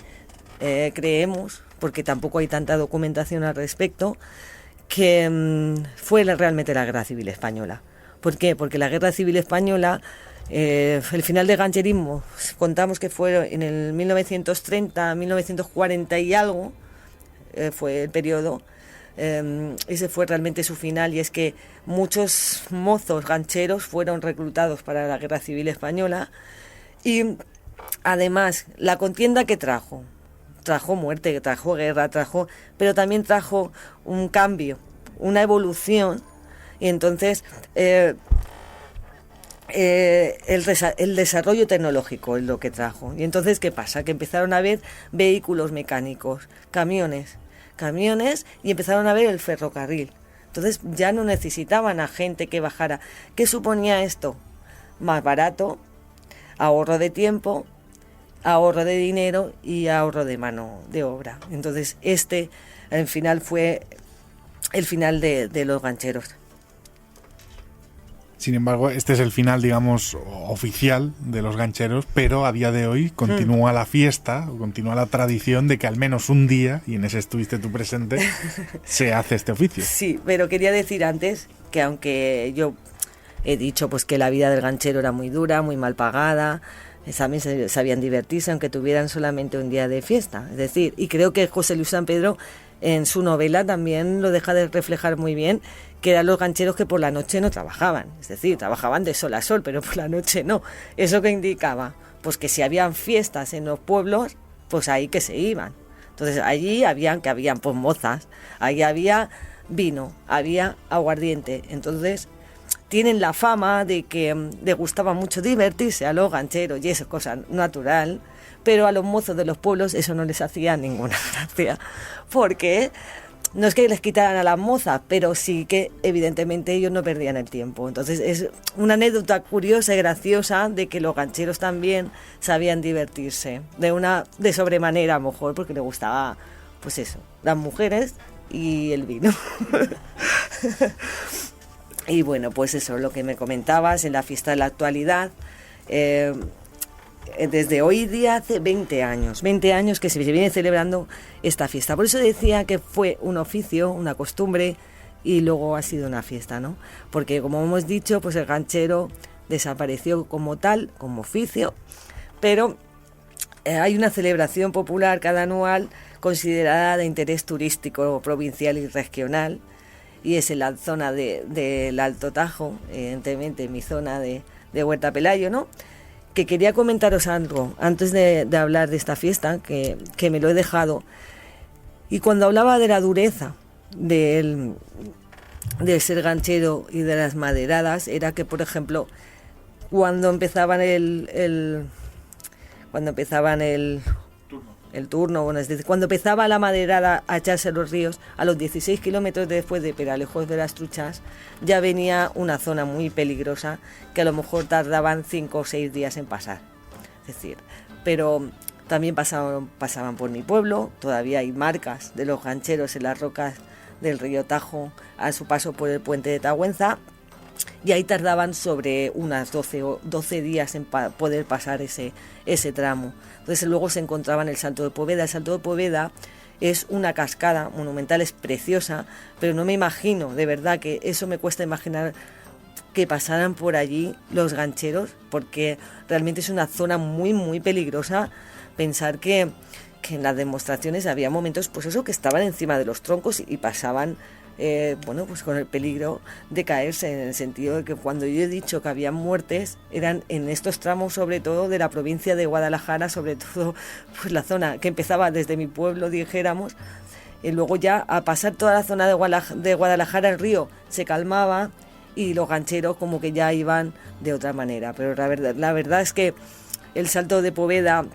creemos, porque tampoco hay tanta documentación al respecto, que fue realmente la Guerra Civil Española. ¿Por qué? Porque la Guerra Civil Española, el final del gancherismo, contamos que fue en el 1930, 1940 y algo, fue el periodo. Ese fue realmente su final, y es que muchos mozos gancheros fueron reclutados para la Guerra Civil Española, y además la contienda que trajo muerte, trajo guerra, pero también trajo un cambio, una evolución, y entonces el desarrollo tecnológico es lo que trajo. Y entonces, ¿qué pasa? Que empezaron a haber vehículos mecánicos, camiones, y empezaron a ver el ferrocarril. Entonces ya no necesitaban a gente que bajara. ¿Qué suponía esto? Más barato, ahorro de tiempo, ahorro de dinero y ahorro de mano de obra. Entonces al final fue el final de los gancheros.
Sin embargo, este es el final, digamos, oficial de los gancheros, pero a día de hoy continúa la fiesta, continúa la tradición de que al menos un día, y en ese estuviste tú presente, se hace este oficio.
Sí, pero quería decir antes que, aunque yo he dicho pues que la vida del ganchero era muy dura, muy mal pagada, también sabían divertirse aunque tuvieran solamente un día de fiesta. Es decir, y creo que José Luis San Pedro en su novela también lo deja de reflejar muy bien, que eran los gancheros que por la noche no trabajaban. Es decir, trabajaban de sol a sol, pero por la noche no. ¿Eso qué indicaba? Pues que si habían fiestas en los pueblos, pues ahí que se iban. Entonces allí habían pues mozas, ahí había vino, había aguardiente. Entonces tienen la fama de que les gustaba mucho divertirse a los gancheros, y eso es cosa natural, pero a los mozos de los pueblos eso no les hacía ninguna gracia, porque no es que les quitaran a las mozas, pero sí que evidentemente ellos no perdían el tiempo. Entonces es una anécdota curiosa y graciosa de que los gancheros también sabían divertirse de sobremanera, a lo mejor porque les gustaba, pues eso, las mujeres y el vino. Y bueno, pues eso, lo que me comentabas en la fiesta de la actualidad, desde hoy día hace 20 años que se viene celebrando esta fiesta. Por eso decía que fue un oficio, una costumbre, y luego ha sido una fiesta, ¿no? Porque, como hemos dicho, pues el ganchero desapareció como tal, como oficio, pero hay una celebración popular cada anual considerada de interés turístico provincial y regional, y es en la zona del Alto Tajo, evidentemente en mi zona de Huerta Pelayo, ¿no? Que quería comentaros algo antes de hablar de esta fiesta, que me lo he dejado. Y cuando hablaba de la dureza de ser ganchero y de las maderadas, era que, por ejemplo, cuando empezaban el turno, bueno, es decir, cuando empezaba la maderada a echarse a los ríos, a los 16 kilómetros después de Peralejos de las Truchas, ya venía una zona muy peligrosa que a lo mejor tardaban 5 o 6 días en pasar. Es decir, pero también pasaban por mi pueblo, todavía hay marcas de los gancheros en las rocas del río Tajo a su paso por el puente de Tagüenza, y ahí tardaban sobre unas 12 días en poder pasar ese tramo. Entonces luego se encontraba en el Salto de Poveda. El Salto de Poveda es una cascada monumental, es preciosa, pero no me imagino, de verdad que eso me cuesta imaginar que pasaran por allí los gancheros, porque realmente es una zona muy, muy peligrosa. Pensar que en las demostraciones había momentos, pues eso, que estaban encima de los troncos y pasaban, pues con el peligro de caerse, en el sentido de que cuando yo he dicho que había muertes, eran en estos tramos, sobre todo de la provincia de Guadalajara, sobre todo pues la zona que empezaba desde mi pueblo, dijéramos, Y luego ya a pasar toda la zona de Guadalajara el río se calmaba y los gancheros como que ya iban de otra manera. Pero la verdad es que el Salto de Poveda,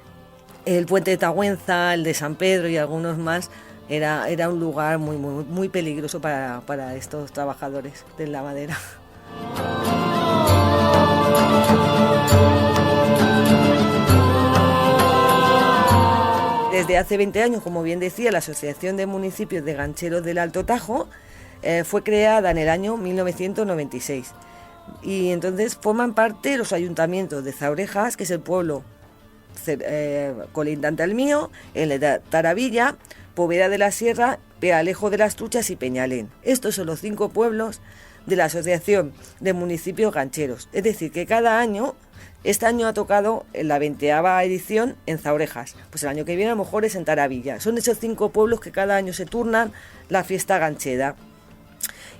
el Puente de Tagüenza, el de San Pedro y algunos más, era un lugar muy, muy, muy peligroso para estos trabajadores de la madera. Desde hace 20 años, como bien decía, la Asociación de Municipios de Gancheros del Alto Tajo fue creada en el año 1996. Y entonces forman parte los ayuntamientos de Zaorejas, que es el pueblo colindante al mío, el de Taravilla, Poveda de la Sierra, Pealejo de las Truchas y Peñalén. Estos son los 5 pueblos de la Asociación de Municipios Gancheros. Es decir, que cada año, este año ha tocado en la 20ª edición en Zaorejas, pues el año que viene a lo mejor es en Taravilla. Son esos 5 pueblos que cada año se turnan la fiesta ganchera.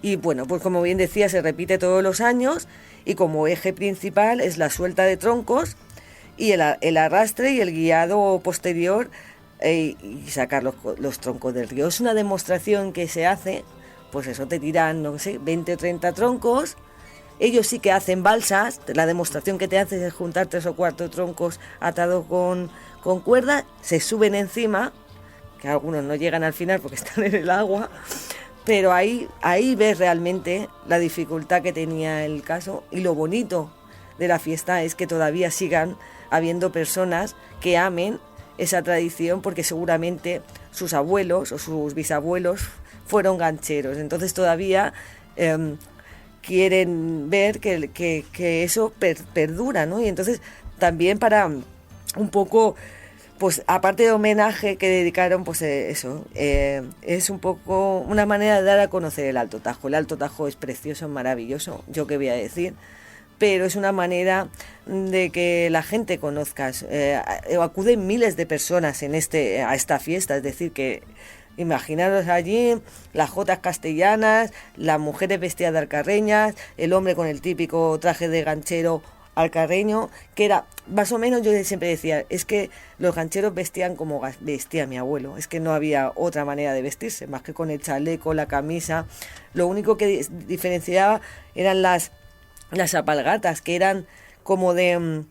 Y bueno, pues como bien decía, se repite todos los años y como eje principal es la suelta de troncos y el arrastre y el guiado posterior y sacar los troncos del río. Es una demostración que se hace, pues eso, te tiran, no sé, 20 o 30 troncos. Ellos sí que hacen balsas, la demostración que te haces es juntar 3 o 4 troncos atados con cuerda, se suben encima, que algunos no llegan al final porque están en el agua, pero ahí ves realmente la dificultad que tenía el caso, y lo bonito de la fiesta es que todavía sigan habiendo personas que amen esa tradición, porque seguramente sus abuelos o sus bisabuelos fueron gancheros, entonces todavía quieren ver que eso perdura, ¿no? Y entonces también para un poco, pues aparte de homenaje que dedicaron, pues es un poco una manera de dar a conocer el Alto Tajo. El Alto Tajo es precioso, maravilloso, yo qué voy a decir, pero es una manera de que la gente conozca. Acuden miles de personas a esta fiesta, es decir, que imaginaros allí las jotas castellanas, las mujeres vestidas de alcarreñas, el hombre con el típico traje de ganchero alcarreño, que era más o menos, yo siempre decía, es que los gancheros vestían como vestía mi abuelo, es que no había otra manera de vestirse, más que con el chaleco, la camisa. Lo único que diferenciaba eran las apalgatas, que eran como eran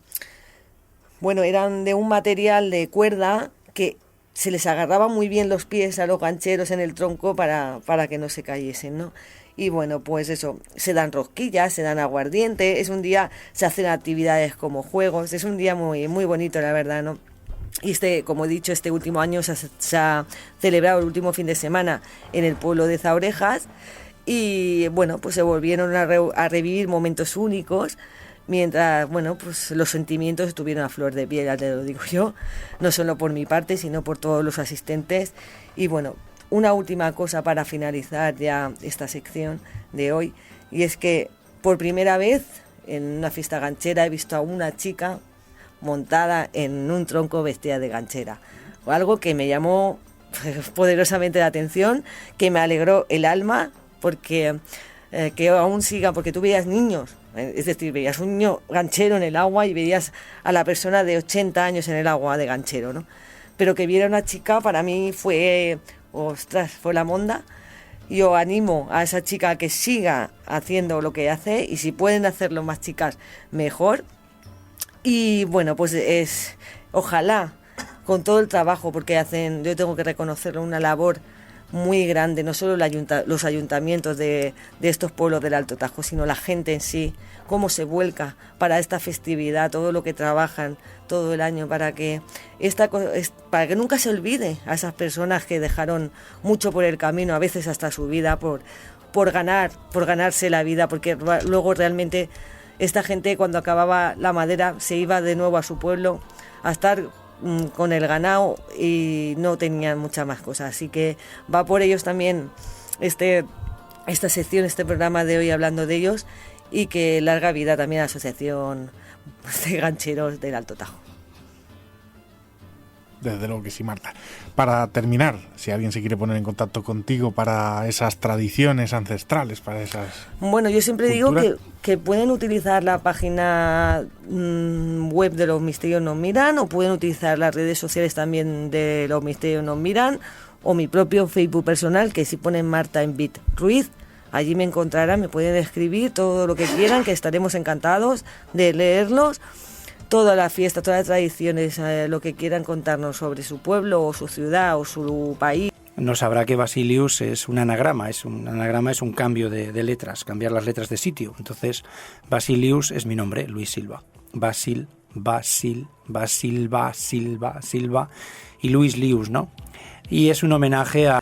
de un material de cuerda que se les agarraba muy bien los pies a los gancheros en el tronco para que no se cayesen, ¿no? Y bueno, pues eso, se dan rosquillas, se dan aguardiente, es un día, se hacen actividades como juegos, es un día muy, muy bonito, la verdad, ¿no? Y como he dicho, este último año se ha celebrado el último fin de semana en el pueblo de Zaorejas y bueno, pues se volvieron a revivir momentos únicos, mientras, bueno, pues los sentimientos estuvieron a flor de piel, ya te lo digo yo, no solo por mi parte, sino por todos los asistentes. Y bueno, una última cosa para finalizar ya esta sección de hoy, y es que por primera vez en una fiesta ganchera he visto a una chica montada en un tronco vestida de ganchera, algo que me llamó poderosamente la atención, que me alegró el alma, porque que aún siga, porque tú veías niños, es decir, veías un niño ganchero en el agua y veías a la persona de 80 años en el agua de ganchero, ¿no? Pero que viera una chica, para mí fue la monda. Yo animo a esa chica a que siga haciendo lo que hace, y si pueden hacerlo más chicas, mejor. Y bueno, pues ojalá, con todo el trabajo, porque hacen, yo tengo que reconocerlo, una labor muy grande, no solo los ayuntamientos de estos pueblos del Alto Tajo, sino la gente en sí, cómo se vuelca para esta festividad, todo lo que trabajan todo el año para que nunca se olvide a esas personas que dejaron mucho por el camino, a veces hasta su vida, por ganarse la vida, porque luego realmente esta gente, cuando acababa la madera, se iba de nuevo a su pueblo a estar con el ganado y no tenían muchas más cosas, así que va por ellos también esta sección, este programa de hoy, hablando de ellos, y que larga vida también a la Asociación de Gancheros del Alto Tajo.
Desde luego que sí, Marta. Para terminar, si alguien se quiere poner en contacto contigo para esas tradiciones ancestrales, para esas...
Bueno, yo siempre digo que pueden utilizar la página web de Los Misterios Nos Miran, o pueden utilizar las redes sociales también de Los Misterios Nos Miran, o mi propio Facebook personal, que si ponen Marta Envit Ruiz, allí me encontrarán, me pueden escribir todo lo que quieran, que estaremos encantados de leerlos. Toda la fiesta, todas las tradiciones, lo que quieran contarnos sobre su pueblo o su ciudad o su país.
No sabrá que Basilius es un anagrama, es un cambio de letras, cambiar las letras de sitio. Entonces, Basilius es mi nombre, Luis Silva. Silva y Luis Lius, ¿no? Y es un homenaje a